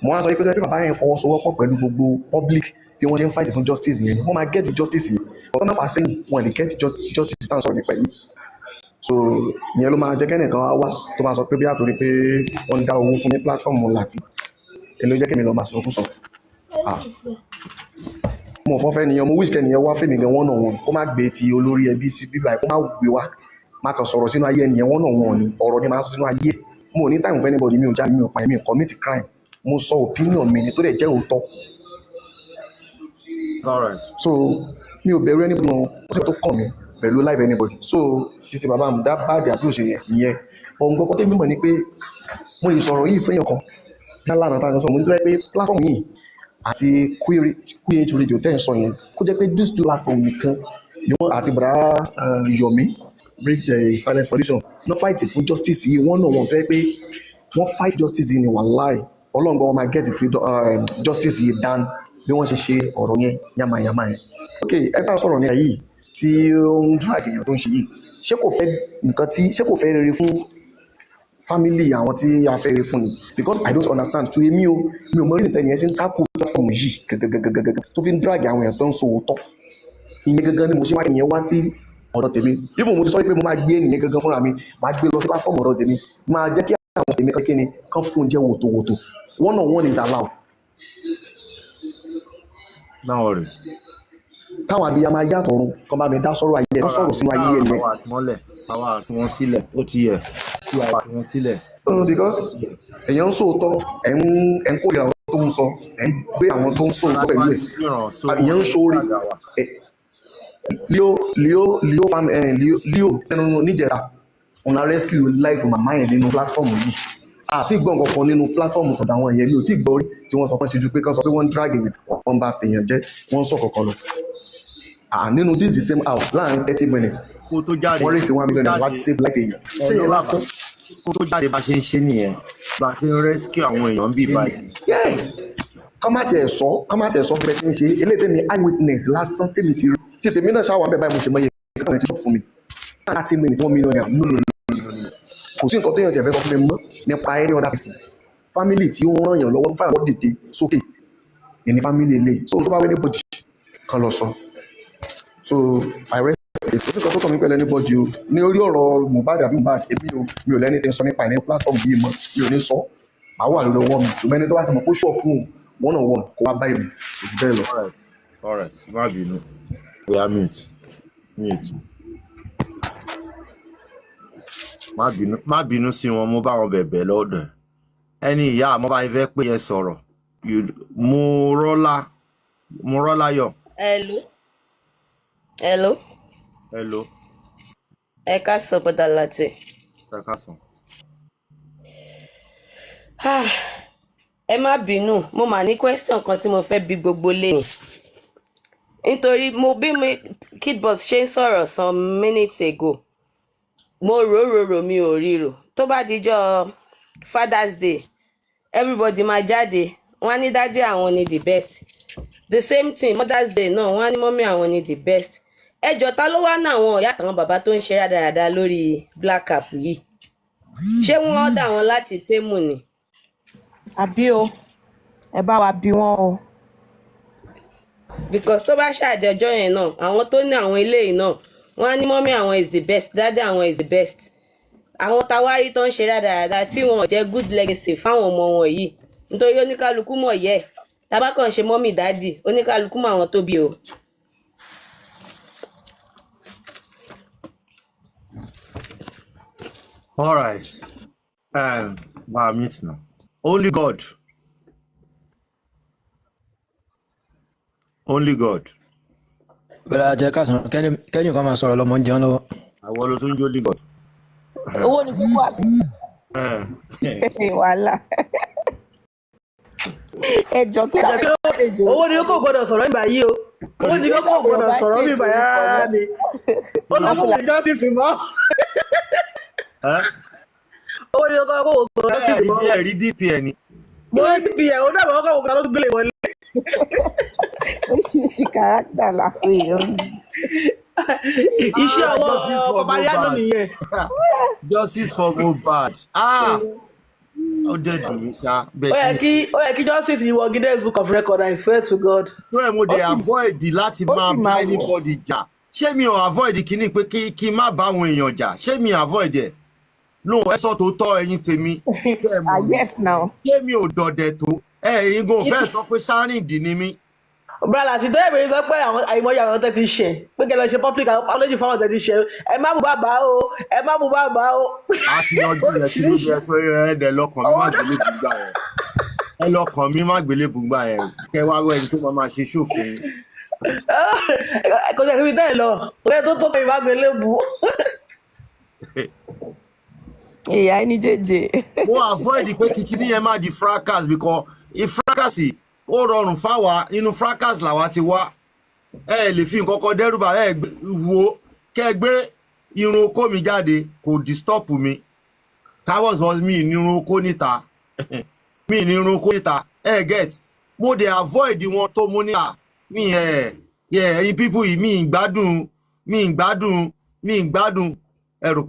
mo wá sọ pé kí bàbá yẹn fọwọ́sowọ́pọ̀ pẹ̀lú gbogbo public bí wọ́n ṣe ń fight fún justice yẹn wọ́n máa get justice yìí ọ̀tọ́ máa fà sẹ́yìn wọn lè get justice tá à ń sọ̀rọ̀ nípa yìí. So ìyẹn ló máa jẹ́ kẹ́nìkan wá tó máa sọ pé bí àtòrí pé wọ́n ń dá owó fún ní platform láti èlò jẹ́ kẹ́mi lọ máa sọ fún sọ. mo fọ́n fẹ́ nìyẹn mo wish kẹ́niyẹn wá fèmí gan one on one kó má gbé ti olórí ẹbí sí bíbá kó má gbé wá má kàn sọ̀rọ̀ sínú ayé ẹnìyẹn one on one ni ọ̀rọ̀ ni máa sọ sínú ayé mo ò ní time for anybody mi ò jáde mi ò pa mi ò commit crime mo sọ opinion mi ni tó dẹ̀ jẹ́ òótọ́. So mi ò bẹ̀rù anybody wọn ó sì tó kàn mí pẹ̀lú life anybody so títí bàbá mi dá báàdì àbí òṣèré ìyẹn ohun gbọ́kọ́ tẹ́mi mọ̀ ni pé mo lè sọ̀rọ̀ yìí fún èèyàn kan lálànà tá a sọ mo ní pé platform yìí àti QH radio tẹ́ ẹ̀ sọ yẹn kó jẹ́ pé these two platform nìkan ni wọ́n àti bàrà Yomi break the silent foundation no fight fún justice yìí wọ́n náà wọ́n fẹ́ pé wọ́n fight justice yìí ni wàláì ọlọ́ngbọ́n wọn máa get justice yìí done bí wọ́n ṣe ṣe ọ̀rọ̀ yẹn yamayama yẹn. Ok ẹ bá sọ̀rọ̀ nípa yìí tí ó ń drag èèyàn tó ń ṣe yìí ṣé kò fẹ́ rere fún family àwọn tí a fẹ́ rere fún ni because I don't understand to èmi o mi ò mọ reason tẹ́ni ẹ ṣe ń tákù platform yìí gẹ́gẹ́gẹ́gẹ́ tó fi ń drag àwọn èèyàn tó ń sọ òótọ́ ìyẹn gẹ́gẹ́ ni mo ṣe wá ìyẹn wá sí ọ̀dọ̀ tèmi even mo ti sọ pé mo máa gbé ènìyàn gẹ́gẹ́ fúnra mi máa gbé lọ sí platform ọ̀dọ̀ tèmi máa jẹ́ kí àwọn tèmi kan kíni kan fún jẹ́ wòtòwòtò one on one is allowed.
náà rè
táwọn abiyamọ ayé àtọ̀run kan bá mi dá sọ̀rọ̀ ayé ẹ̀ sọ̀rọ̀ sínú ayé ẹ̀ nìyẹn.
fáwọn àti wọn sílẹ̀ ó ti yẹ kí àwọn àti wọn sílẹ̀.
because èèyàn ń sòótọ́ ẹ̀ ń kórìíra àwọn tó ń sọ ẹ̀ ń gbé àwọn tó ń sòótọ́ pẹ̀lú ẹ̀ ìyẹn ń ṣoore leo ẹnu níjẹta ọ̀nà rescue life màmá yẹn nínú platform yìí àti ìgbọ̀n kankan nínú platform tọ̀dọ̀ àwọn èèyàn mi ò tí ì gbọ́ rí tí wọ́n sọ pé ṣe ju pé kán sọ pé wọ́n ń drag èèyàn wọ́n bá tèèyàn jẹ́ wọ́n ń sọ kankan lọ nínú this the same house láàrin 30 minutes wọ́n rí sí $1 million láti save life èèyàn ṣé yẹn lásán.
kó tó jáde bá ṣe ń ṣe nìyẹn bá ṣe ń rescue àwọn èèyàn bíi báyìí.
yes kán má tiẹ̀ sọ pé kí n ṣe eléyìí tèmi eyewitness lásán tèmi ti rí tí tèmi náà ṣáà wà bẹ́ẹ̀ báyìí mo ṣe mọ iye ìkànnì tí wọ́n fún mi 30 minutes $1 million kò sí nǹkan tó yàn jẹ́ fẹ́ sọ fún mi mọ́ nípa any other person family tí ó ń ràn yàn lọ́wọ́ fáwọn dìde sókè ìní family ilé so tó bá wẹ́ anybody kan lọ sọ so I rest it ó sì kọ́ tó kàn mí pẹ̀lú anybody o ní orí ọ̀rọ̀ Mohbad àbí Mohbad èmi o mi ò lẹ́ni tí ń sọ nípa ìní platform yìí mọ́ mi ò ní sọ màá wà lórí ọwọ́ mi ṣùgbọ́n ẹni tó bá ti mọ̀ kó ṣọ̀ fún one on one kó wá bá èmi ojú bẹ́ẹ̀ lọ.
all right má bínú we are mute má bínú sí wọn mo bá wọn bẹ̀bẹ̀ lọ́dọ̀ ẹni ìyá àmọ́ bá fẹ́ pé yẹn sọ̀rọ̀ mo rọ́lá yọ. hello.
ẹ káàsán bọ́dà láti.
ẹ káàsán.
ẹ má bínú mo mà ní question kan tí mo fẹ́ bi gbogbo lẹ́yìn nítorí mo bí mi Kidbox ṣe ń sọ̀rọ̀ some minutes ago mo rò mi ò ríro tó bá dijọ́ Father's Day everybody máa jáde wọ́n á ní dádì àwọn ni the best the same thing Mother's Day náà wọ́n á ní mọ́mí àwọn ni the best ẹjọ́ ta ló wá ná àwọn ìyá àtàwọn bàbá tó ń ṣe rádaràda lórí black cap yìí ṣé wọ́n dá wọn láti tẹ́mù ni.
àbí o ẹ bá wa bí wọn o.
because tó bá ṣàdé ọjọ́ yẹn náà àwọn tó ní àwọn eléyìí náà wọ́n á ní mọ́mí àwọn is the best dádì àwọn is the best àwọn tawárí tó ń ṣe rádaràda tí wọn ò jẹ́ good legacy fáwọn ọmọ wọn yìí nítorí oníkálukú mọ̀ yẹ tabakàn ṣe mọ́mí dádì oníkálukú mọ̀ àwọn tó bí o.
all right bá a meet now only God.
bẹ́ẹ̀ ajẹ́ ká sọ̀rọ̀ kẹ́ni kan máa sọ̀rọ̀ lọ́mọ ń jẹun lọ́wọ́.
àwọn ló tún jó only God.
owó ni púpọ̀ àbí. wàhálà ẹjọ kí ló dé jù.
owó ni kò gbọdọ̀ sọ̀rọ̀ nígbà yìí o owó ni kò gbọdọ̀ sọ̀rọ̀ nígbà yára ni ó lọ fún mi justice mọ́. owó ni kò gbọdọ̀ justice mọ́.
ẹ̀rí DPN ni.
mo rí DPN ó dàbọ̀ ọkọ̀ òkúta ló tún gbélé wọlé.
oríṣiríṣi kárátà làwọn èèyàn.
iṣẹ́ àwọn ọba yánú nìyẹn.
justice for Mohbad ó dẹ̀ dùn mí ṣá.
ó yẹ kí justice wọ Guinness Book of Record I swear to God.
tó ẹ̀ mo dẹ̀ avoid láti máa bá anybody jà ṣé mi ò avoid kíní pé kí n má bá àwọn èèyàn jà ṣé mi avoid ẹ̀ no ẹ sọ tó tọ́ ẹ̀yin tèmi tẹ́ ẹ mọ̀
yes now.
ṣé mi ò dọ̀dẹ̀ tó ẹ̀yin gan fẹ́ sọ pé sáárìndì ni mí
brala àti tó ẹ̀bẹ̀rẹ̀ sọ pé àwọn àìmọye àwọn tẹ́ ti ṣẹ̀ pé kẹ́ lọ ṣe public apology fáwọn tẹ́ ti ṣẹ̀ ẹ má mú bàbá o ẹ má mú bàbá o.
a ti yanjú yẹn kí ló dé tó ẹ̀ẹ́dẹ̀ lọ́kàn mi má gbélé bùgbà yẹn ẹ lọ́kàn mi má gbélé bùgbà yẹn kẹ wá wọ ẹni tó máa ṣe ṣòfin.
kò tẹ̀ síbi tẹ́ ẹ lọ kò tẹ̀ tó kẹ́ ìbágbélé bù.
ìyá ẹni jẹjẹ.
mo avoid pé kíkiri yẹn má di fracas because fracas ó rọrùn fáwa inú fracas làwa ti wá ẹ lè fi nǹkan kan dẹ́rùbà ẹ wo kẹ́ gbé irun okó mi jáde kò disturb mi towers was mi ní irun okó níta mi ní irun okó níta ẹ get mo dey avoid wọn tó mú ní à mi ẹyin people yìí mi ń gbádùn ẹ rò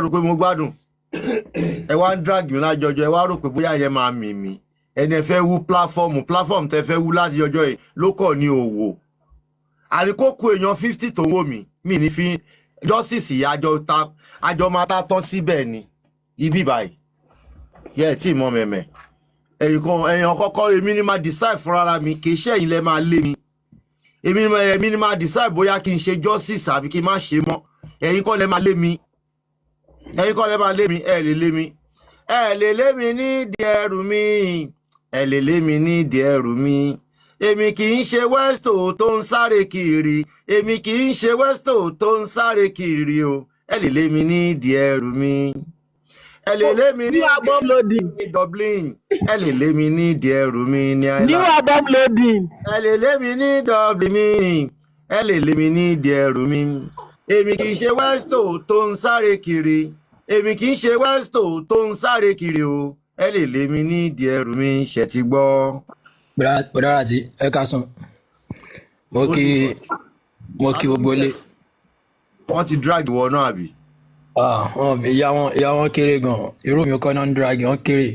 pé mo gbádùn ẹ wá ń drag mi lájọjọ ẹ wá rò pé bóyá yẹn máa mì mí ẹni ẹ fẹ́ wú platform tẹ fẹ́ wú láti ọjọ́ yìí ló kọ̀ ní òwò àríkókò èèyàn 50 tó ń wò mí mi ní fi justice àjọ máa tá tán síbẹ̀ ni ibi báyìí yẹ tí mọ mẹ̀mẹ̀ èèyàn kọ́kọ́ èmi ni máa decide fúnra mi kì í ṣe ẹ̀yin lẹ máa lé mi èmi ni máa decide bóyá kí n ṣe justice àbí kí n má ṣe mọ́ ẹ̀yin kọ́ lẹ máa lé mi ẹ lè lé mi nídìí ẹrù mi ẹ lè lé mi nídìí ẹrù mi èmi kì í ṣe westo tó ń sáré kiri èmi kì í ṣe westo tó ń sáré kiri o ẹ lè lé mi nídìí ẹrù mi ẹ lè lé mi ní Dublin ẹ lè lé mi nídìí ẹrù mi ní Ireland
new album loading
ẹ lè lé mi ní Dublin ẹ lè lé mi nídìí ẹrù mi èmi kì í ṣe westo tó ń sáré kiri èmi kì í ṣe westo tó ń sáré kiri o ẹ lè lé mi nídìí ẹrù mi ṣe ti gbọ́.
bọ̀dára àti ẹ ká sàn mo kí gbogbo ilé.
wọ́n ti drag wọ náà àbí.
ìyá wọn kéré gan irú mi kọ́ náà ń drag wọn kéré.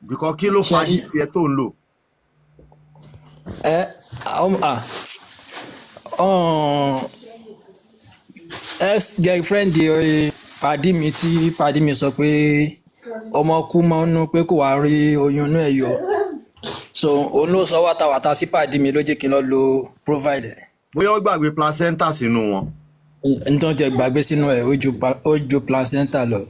bìkọ́ kí ló fa ìpè tó ń lò.
ex girlfriend pàdí mi tí pàdí mi sọ pé ọmọ kú mọ́ nú pé kò wá rí oyún inú ẹ̀ yọ so òun ló sọ wátawàta sí pàdí mi ló jẹ́ kí n lọ lo provide.
bóyá ó gbàgbé placenta sínú wọn.
nítorí tẹ gbàgbé sínú ẹ̀ ó ju placenta lọ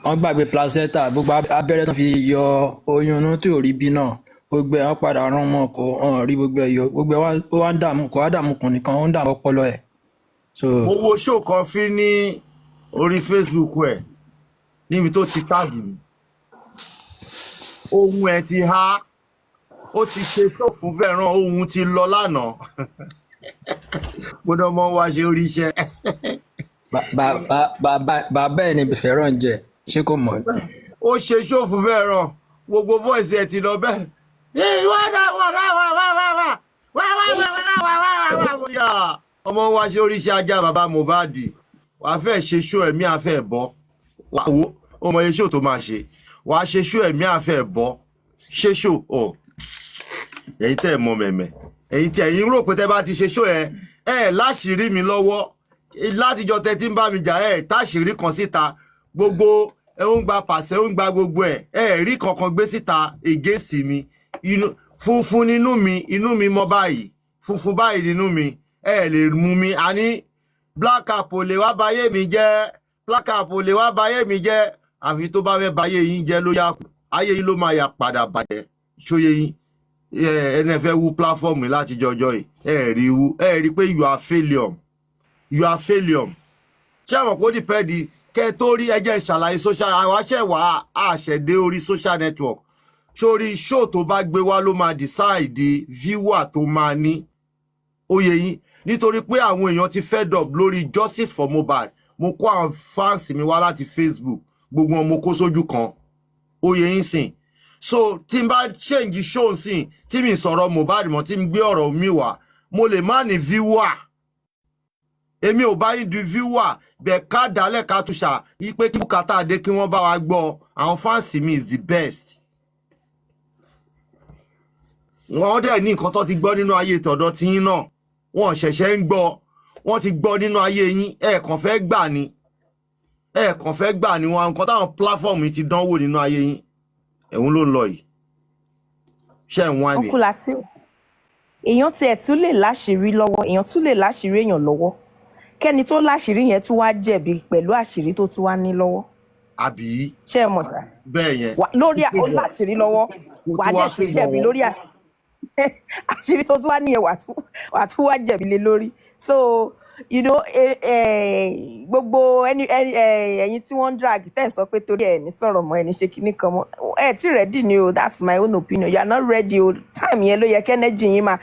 wọ́n gbàgbé placenta gbogbo abẹ́rẹ́ tó fi yọ oyún inú tí ò rí bí náà gbogbo ẹ̀ wọ́n padà rán mọ́ kó hàn rí gbogbo ẹ̀ yọ gbogbo ẹ̀ ó wá ń dààmú kò wá dààmú kùn nìkan ó ń dààmú ọpọlọ ẹ̀.
mo wo show kan fi ní orí Facebook ẹ̀ níbi tó ti táàgì mi ohun ẹ̀ ti há ó ti ṣe show fún Fẹ́ràn ohun ti lọ lánàá gbọ́dọ̀ mọ wá ṣe orí iṣẹ́.
bàbá ẹ̀ ní Fẹ́ràn jẹ ṣé kò mọ̀.
ó ṣe show fún Fẹ́ràn gbogbo voice ẹ̀ ti lọ bẹ́ẹ̀. ọmọ wa ṣe oríṣi ajá bàbá Mohbad wàá fẹ́ ṣe show ẹ̀mí àfẹ́ bọ́ wàá wo ọmọ yẹn show tó máa ṣe wàá ṣe show ẹ̀mí àfẹ́ bọ́ ṣe show ọ̀ ẹ̀yin tẹ́ ẹ̀ mọ mẹ̀mẹ̀ ẹ̀yin tí ẹ̀yin rò pé tẹ́ bá ti ṣe show ẹ̀ láṣìírí mi lọ́wọ́ látijọ́ tẹ́ tí ń bá mi jà táṣìírí kan síta gbogbo ẹ̀ ń gba pàṣẹ ń gba gbogbo rí kankan gbé síta against mi funfun nínú mi inú mi mọ́ báyìí funfun báyìí nínú mi lè mú mi àní black cap ò lè wá bayé mi jẹ́ black cap ò lè wá bayé mi jẹ́ àfi tó bá fẹ́ bayé yín jẹ́ ló yá kù ayé yín ló máa yà padà bàjẹ́ ṣóyé yín ẹni fẹ́ wú platform láti jọjọ́ yìí rí pé you are failure ṣé àwọn kò ní pẹ́ di kẹ́ tó rí ẹjẹ́ ìṣàlàyé social àwáṣẹ̀wà àṣẹ̀dé orí social network sórí show tó bá gbé wá ló máa decide viewer tó máa ní oyè yín nítorí pé àwọn èèyàn ti fed up lórí justice for Mohbad mo kó àwọn fans mi wá láti Facebook gbogbo wọn mo kó sójú kan oyè yín sìn so tí n bá change show sìn tí mi sọ̀rọ̀ Mohbad mọ́ tí n gbé ọ̀rọ̀ mi wá mo lè má ní viewer èmi ò bá yín du viewer bẹ́ẹ̀ ká dálẹ̀ ká tún ṣà yí pé kí bùkátà dé kí wọ́n bá wa gbọ́ àwọn fans mi is the best. wọ́n dẹ̀ ní nǹkan tó ti gbọ́ nínú ayé tọ̀dọ̀ tí yín náà wọ́n ṣẹ̀ṣẹ̀ ń gbọ́ wọ́n ti gbọ́ nínú ayé yín ẹ̀ẹ̀kan fẹ́ gbà ní wọn nǹkan táwọn platform ti dánwò nínú ayé yín ẹ̀hún ló ń lọ yìí ṣe ń wá ni.
Uncle Lateef, èèyàn tiẹ̀ tún lè láṣìírí lọ́wọ́, èèyàn tún lè láṣìírí èèyàn lọ́wọ́ kẹ́ni tó láṣìírí yẹn tún wá jẹ̀bi pẹ̀lú àṣírí tó tún wá ní lọ́wọ́.
àbí
Ṣé ẹ mọ̀ sá?
bẹ́ẹ̀ yẹn
Lórí ó láṣìírí lọ́wọ́ wà á dẹ̀ tún jẹ̀bi lórí àṣírí tó tún wá níyẹn wà á tún wá jẹ̀bi lé lórí. So you know, gbogbo ẹ̀yin tí wọ́n ń drag tẹ́ ẹ̀ sọ pé torí ẹ̀ ní sọ̀rọ̀ mọ́ ẹ̀ ní ṣe kinní kan mọ́ ẹ̀ tí ready ni o, that's my own opinion, you are not ready o. Time yẹn ló yẹ kẹ́nẹ́jì yín máa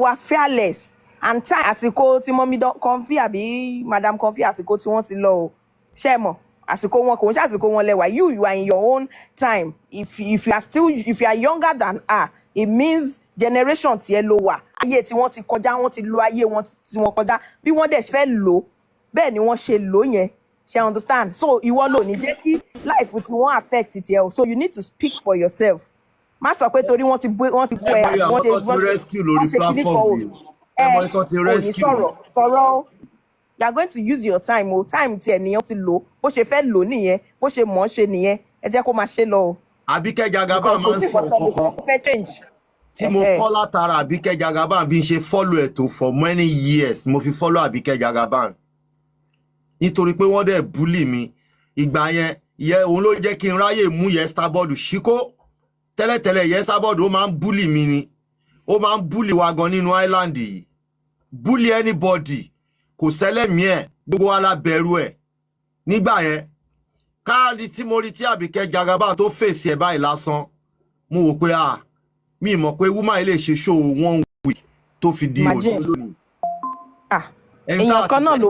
wà fearless, and time àsìkò tí mọ́mí Comfy àbí madam Comfy àsìkò tí wọ́n ti lọ o, ṣé ẹ mọ̀ àsìkò wọn kò ń ṣe àsìkò wọn lẹ́wà. You are in your own time. If you are younger than her, it means generation tiẹ̀ ló wà, ayé tí wọ́n ti kọjá, wọ́n ti lo ayé wọn tí wọ́n kọjá, bí wọ́n dẹ̀ fẹ́ lò bẹ́ẹ̀ ni wọ́n ṣe lò yẹn, ṣe understand. So ìwọ ló ní jẹ́ kí life tí wọ́n affect tiẹ̀ o, so you need to speak for yourself. Má sọ pé torí wọ́n ti bú ẹ wọ́n ṣe
rescue lórí platform yìí ẹmọ ikọ̀ ti rescue
sọ̀rọ̀ you are going to use your time o, time tiẹ̀ nìyẹn ti lò bó ṣe fẹ́ lò nìyẹn, bó ṣe mọ̀ ọ́ ṣe nìyẹn, ẹ jẹ́ kó máa ṣe lọ o.
Àbíkẹ́ Jagaban máa ń sọ kọ̀ọ̀kan tí mo kọ́ látara Àbíkẹ́ Jagaban bí n ṣe follow ẹ̀ tó for many years mo fi follow Àbíkẹ́ Jagaban nítorí pé wọ́n dẹ̀ bully mi. Ìgbà yẹn òun ló jẹ́ kí n ráyè mú Starboard ṣíkó. Tẹ́lẹ̀tẹ́lẹ̀ Starboard ó máa ń bully mi ni, ó máa ń bully wa gan nínú island yìí, bully anybody, kò sẹ́lẹ̀mí ẹ̀, gbogbo wa la bẹ̀rù ẹ̀. Nígbà yẹn káàdì tí mo rí tí Àbíkẹ́ Jagaban tó fèsì ẹ̀ báyìí lásán mo wò pé mi mọ̀ pé woman lè ṣe show 1 week tó fi di òní lónìí.
Èèyàn kan náà ló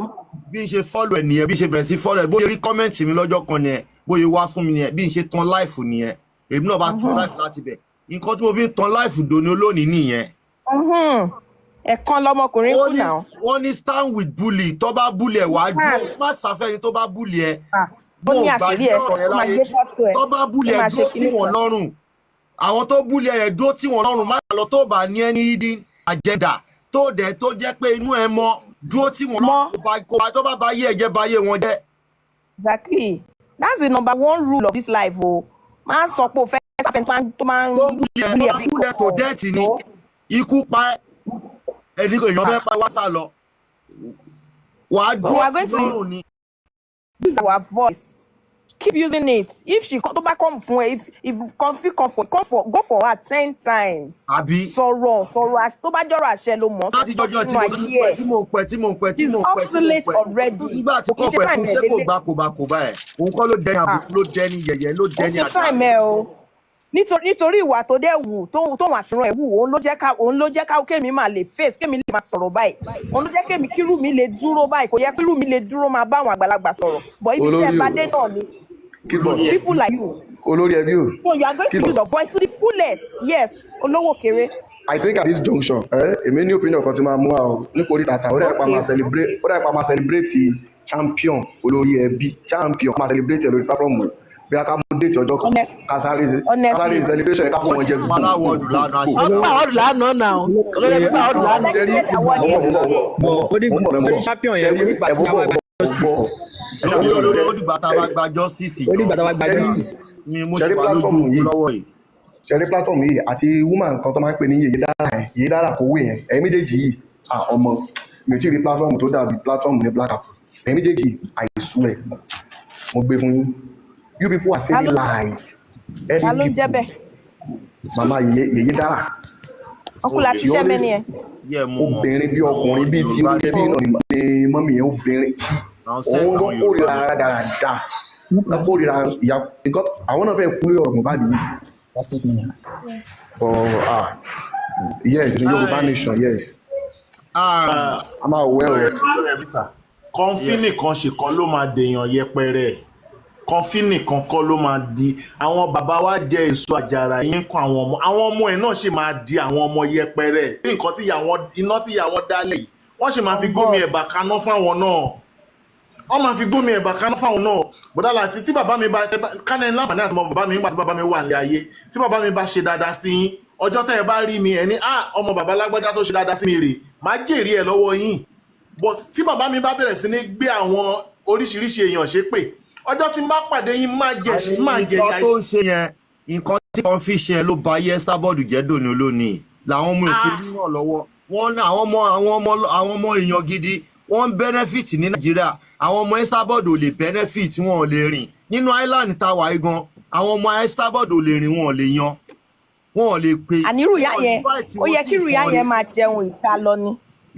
bí n ṣe follow ẹ̀ nìyẹn, bí n ṣe bẹ̀rẹ̀ sí follow ẹ̀, bóyá rí comment mi lọ́jọ́ kan nìyẹn, bóyá wá fún mi nìyẹn, bí n ṣe tan life nìyẹn, èmi náà bá tan life láti bẹ̀. Nǹkan tí mo fi ń tan life dòní olónìí nìyẹn.
Ẹ̀kan lọmọkùnrin kù náà.
Wọ́n ní stand with bully, tó bá bully ẹ̀ wá dúró, má sáfẹ́ni tó bá bully ẹ̀.
Ó ní àṣírí ẹ̀ tó máa gbé fọ́tò ẹ̀
tó bá bully ẹ̀ dúró tí wọ́n lọ́rùn. Àwọn tó bully ẹ̀ dúró tí wọ́n lọ́rùn má lọ tó bá ní ẹni hidden agenda tó dẹ̀ tó jẹ́ pé inú ẹ̀ mọ́ dúró tí wọ́n lọ́rùn kó bá tó bá yé ẹ̀jẹ̀ bá yé wọn jẹ́.
Exactly, that's the number one rule of this life o. Máa sọ pé o fẹ́ sáfẹ́ tó máa ń
bully ẹ̀ tó dẹ́ẹ̀tì ni ikú pa ẹni kò èèyàn fẹ́ pa wá sá lọ. Wàá dúró tí lọ́rùn ni.
Use our voice, keep using it. If she come for if Comfy come for go for her 10 times.
Àbí
sọ̀rọ̀ tó bá jọ̀rọ̀ àṣẹ ló mọ̀.
Láti jọjọ́ tí mo pẹ́.
It's obsolete already.
Nígbà tí kò pẹ́ kún ṣé kò bá ẹ̀. Òun kọ́ ló dẹ́ni àbùkù, ló dẹ́ni yẹ̀yẹ́, ló dẹ́ni àṣà.
Ó ti time ẹ o. Nítorí ìwà tó dẹ̀ wù tóun àtìrán ẹ̀ wù, òun ló jẹ́ ká kémi máa lè face, kémi lè máa sọ̀rọ̀ báyìí, òun ló jẹ́ kémi kírú mi lè dúró báyìí, kò yẹ kírú mi lè dúró máa bá àwọn àgbàlagbà sọ̀rọ̀, but ibi tí ẹ bá dé náà ni people like you.
Olórí ẹbí o.
So you are going to use your voice to the fullest. Yes, olówó kéré.
I think at this junction, èmi ní opinion kan tí máa mú wa o nítorí tàtà ó dẹ̀ pa máa celebrate champion olórí ẹbí, champion máa celebrate ẹ̀ lórí platform rẹ̀. Bí a ká mú déètì ọjọ́ kan kásáré celebration ẹ̀ká fún wọn jẹ gbogbo.
Aláwọ̀dù lánàá.
Ọ̀dù lánàá náà. Olórí ẹbí ọ̀dù
lánàá. Champion yẹn nígbà tí a wá gba justice.
Ó dìgbà tá a bá gba justice. Ni mo ṣe wà lójú òun lọ́wọ́ yìí.
Ṣẹ̀rí platform yìí àti woman kan tó máa ń pè ní Yèyé Dára kówó yẹn, ẹ̀yin méjèèjì yìí ọmọ mi ò tí ì rí platform tó dàbí platform ní Black Apple. Ẹ̀yin méjèèjì I swear mo gbé fún yín. You people are saying live.
Hello, Jebe.
Mama Yèyé Dára.
Uncle Lateef ṣiṣẹ́ mẹ́ni ẹ̀.
Obìnrin bí ọkùnrin bí tí ó jẹ́ bí ní mọ́mí yẹn obìnrin tí òun ló kórìíra dáadáa. Ó kórìíra ìyá because àwọn náà fẹ́ kúrò ọ̀rọ̀ Mohbad yìí. Yes, it's a Yorùbá nation, yes. I'm aware.
Comfy nìkan ṣe kan ló máa dèèyàn yẹpẹrẹ. Comfy nìkan kọ́ ló máa di àwọn bàbá wa jẹ èso àjàrà yín kọ àwọn ọmọ ẹ̀ náà ṣe máa di àwọn ọmọ yẹpẹrẹ bí nǹkan tí iná tí ìyá wọn dálẹ̀ yìí wọ́n ṣe máa fi gómi ẹ̀bà kaná fáwọn náà wọ́n máa fi gómi ẹ̀bà kaná fáwọn náà bọ́dá láti tí bàbá mi bá kánẹ́ láǹfààní àti bàbá mi nígbà tí bàbá mi wà ní ayé tí bàbá mi bá ṣe dáadáa sí yín ọjọ́ tẹ́ ẹ bá rí mi ẹ̀ ní ọmọ bàbá lágbájá tó ṣe dáadáa sí mi rè má jèrè ẹ̀ lọ́wọ́ yín but tí bàbá mi bá bẹ̀rẹ̀ sí ní gbé àwọn oríṣiríṣi èèyàn ṣépè ọjọ́ tí n bá pàdé yín máa jẹ
nǹkan tó ń ṣe yẹn nǹkan tí wọ́n fi ṣe ló ba ayé Estabod jẹ́ dòní olónìí làwọn ọmọ òfin ríràn lọ́wọ́ wọ́n ní àwọn ọmọ èèyàn gidi wọ́n ń benefit ní Nàìjíríà àwọn ọmọ Estabod ò lè benefit wọn ò lè rìn nínú island tá a wà yìí gan àwọn ọmọ Estabod ò lè rìn wọn ò lè yan wọn ò lè pe.
ànírú ìyá yẹn ó yẹ kí irú ìyá yẹn máa jẹun ìta lọ ni.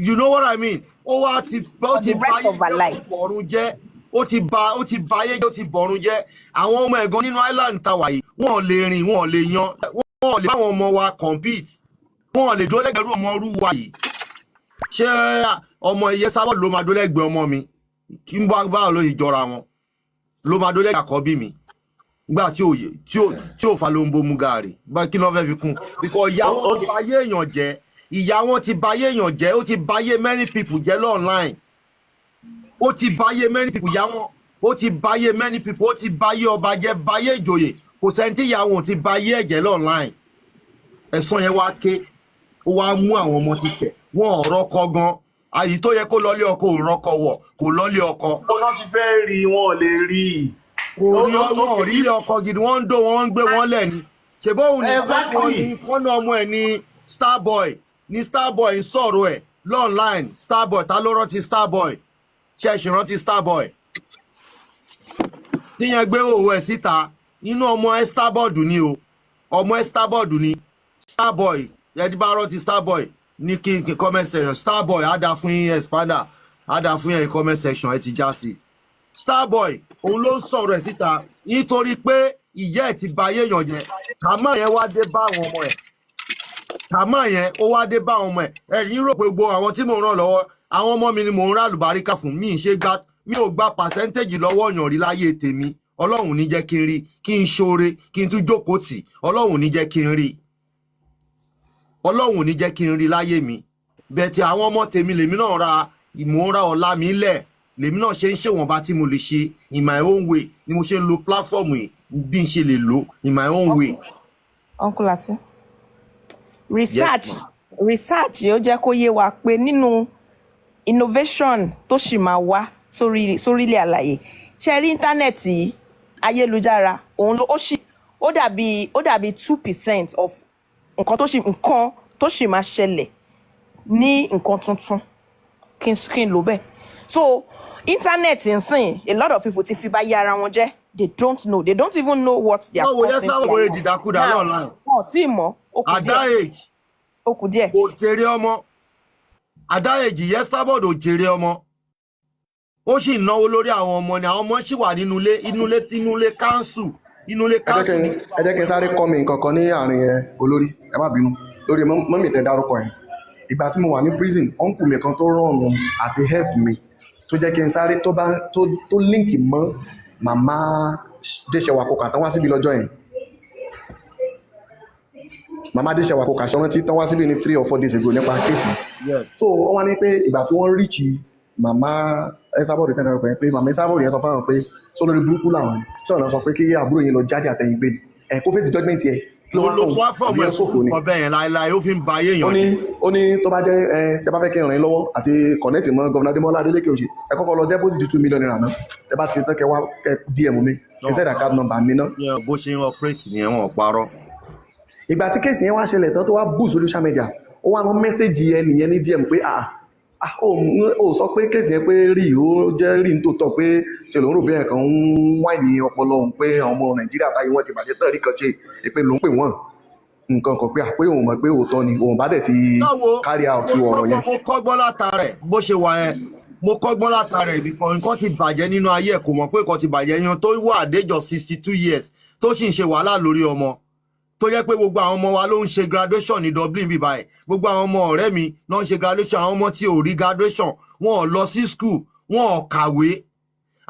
you know what I mean ó wá ti bá bọ̀rùn jẹ́ ó ti ba ayé jẹ́ ó ti bọ̀rùn jẹ́ àwọn ọmọ ẹ̀gán nínú island tá a wà yìí wọn ò lè rìn wọn ò lè yan wọn ò lè bá àwọn ọmọ wa compete wọn ò lè dó lẹ́gbẹ̀rún ọmọ ọrú wa yìí ṣé ọmọ iye Estabod ló máa dó lẹ́gbẹ̀ẹ́ ọmọ mi kí n bá báwo ló yìí jọra wọn ló máa dó lẹ́gbẹ̀ẹ́ àkọ́bí mi gbà tí ò fa ló ń bomú gaàrí bá kí ló fẹ́ fi kún because ìyá wọn ti bayé èèyàn jẹ́ ìyá wọn ti bayé èèyàn jẹ́ ó ti bayé many people jẹ́ online ó ti bayé many people ìyá wọn ó ti bayé many people ó ti bayé ọba jẹ́ bayé ìjòyè kò sẹ́ni tí ìyá wọn ti bayé ẹ̀jẹ̀ online ẹ̀sán yẹn wá ké ó wá mú àwọn ọmọ títẹ̀ wọn ò rọ́kọ gan àyí tó yẹ kó lọ́lé ọkọ ò rọ́kọ wọ̀ kò lọ́lé ọkọ.
ọ̀nà ti fẹ́ rí wọn ò lè rí i.
kò rí ọmọ rí ọkọ gidi wọ́n ń dó wọn ń gbé wọn lẹ̀ ni ṣèbó òun ní kọ́nà ọmọ ẹ̀ ní Starboy ń sọ̀rọ̀ ẹ̀ lọ́nline Starboy ta ló rántí Starboy ṣe é ṣe rántí Starboy tíyẹn gbé òwò ẹ̀ síta nínú ọmọ Estabod ni o ọmọ Estabod ni Starboy ẹni bá rántí Starboy ní kí comment section Starboy á dá fún yín expander á dá fún yín comment section ẹ ti já sí Starboy òun ló ń sọ̀rọ̀ ẹ̀ síta nítorí pé ìyá ẹ̀ ti ba ayé èèyàn jẹ́ kàmá yẹn wá dé bá àwọn ọmọ ẹ̀ kàmá yẹn ó wá dé bá àwọn ọmọ ẹ̀ ẹ̀yìn rò pé gbogbo àwọn tí mò ń ràn lọ́wọ́ àwọn ọmọ mi ni mò ń rà lùbáríkà fún mi ò gba percentage lọ́wọ́ èèyàn rí láyé tèmi Ọlọ́run ní jẹ́ kí n rí kí n ṣoore kí n tún jókòó tì Ọlọ́run ní jẹ́ kí n rí Ọlọ́run ní jẹ́ kí n rí láyé mi bẹ́ẹ̀ tí àwọn ọmọ tèmi lèmi náà ra ìmọ̀ọ́ra ọ̀la mi lẹ̀ lèmi náà ṣe ń ṣèwọ̀nba tí mo lè ṣe in my own way ni mo ṣe ń lo platform yìí bí n ṣe lè lò in my own way.
Uncle Lati research ó jẹ́ kó yé wa pé nínú innovation tó sì máa wá sórílẹ̀ àlàyé ṣe rí íńtánẹ́ẹ̀tì ayélujára òun ló ó dàbí 2% of nǹkan tó sì máa ṣẹlẹ̀ ní nǹkan tuntun kí n lò bẹ́ẹ̀ so internet nsìn a lot of people ti fi bá yé ara wọn jẹ́ they don't even know what they are
posting. báwo yẹ sáwọn òye dìdàkudà online.
wọn tí mọ̀ ó kù díẹ̀.
kò jèrè ọmọ àdáyèjì yẹ Estabod ò jèrè ọmọ ó sì náwó lórí àwọn ọmọ ni àwọn ọmọ sì wà nínú ilé council
ẹ jẹ́ kí n sáré kọ́ mi nǹkan kan ní àárín olórí ẹ má bínú lórí mọ́mì tẹ́ dárúkọ yẹn ìgbà tí mo wà ní prison uncle mi kan tó rọrùn àti help mi tó jẹ́ kí n sáré tó líǹkì mọ́ màmá Déṣẹ̀wà Kòkà tán wá síbi lọ́jọ́ yẹn màmá Déṣẹ̀wà Kòkà ṣe rántí tán wá síbi ní 3 or 4 days ago nípa kéèsì so wọ́n wá ní pé ìgbà tí wọ́n ríṣì màmá Estabod tẹ́ dárúkọ yẹn pé màmá Estabod yẹn sọ fáwọn pé sọ lórí burúkú làwọn ṣé ọ̀nà sọ pé kí àbúrò yẹn lọ jáde àtẹ̀yìn gbé ẹ̀ kó fèsì judgment yẹn
olùpláfọ̀mù ẹ̀fọ́ ọbẹ̀ yẹn láéláé ó fi ń ba ayé èèyàn jẹ́.
ó ní tó bá jẹ́ ṣe bá fẹ́ kí n ràn yín lọ́wọ́ àti connect mọ́ gọ́vnà Adémọ́lá Adélékè Òṣè ẹ kọ́kọ́ lọ deposit $2 million náà ẹ bá ti tán kẹ wá kẹ DM mi ẹ send account number mi náà.
bó ṣe ń operate ni ẹ̀wọ̀n parọ́.
ìgbà tí kéèsì yẹn wá ṣẹlẹ̀ tán tó wá boost social media ó wá rán mẹ́sẹ̀gì yẹn nìyẹn ní DM pé ó sọ pé kéèsì yẹn pé rí ó jẹ́ rí nítòótọ́ pé ṣe lòún rò bí ẹ̀kan ń wáì ní ọpọlọ òun pé àwọn ọmọ Nàìjíríà táyé wọn ti bàjẹ́ tán rí kan ṣe èpè ló ń pè wọ́n nǹkan kan pé àpé òun mọ̀ pé òótọ́ ni òun bá dẹ̀ ti carry out ọ̀rọ̀ yẹn.
mo kọ́gbọ́n látara ẹ̀ bó ṣe wà yẹn mo kọ́gbọ́n látara ẹ̀ bíkan nǹkan ti bàjẹ́ nínú ayé ẹ̀ kò mọ̀ pé nǹkan ti bàjẹ́ yan tó wà àdéjọ 62 years tó sì ń ṣe wàhálà lórí ọmọ tó yẹ pé gbogbo àwọn ọmọ wa ló ń ṣe graduation ní Dublin bíbá ẹ̀ gbogbo àwọn ọmọ ọ̀rẹ́ mi ló ń ṣe graduation àwọn ọmọ tí ò rí graduation wọn ò lọ sí school wọn ò kàwé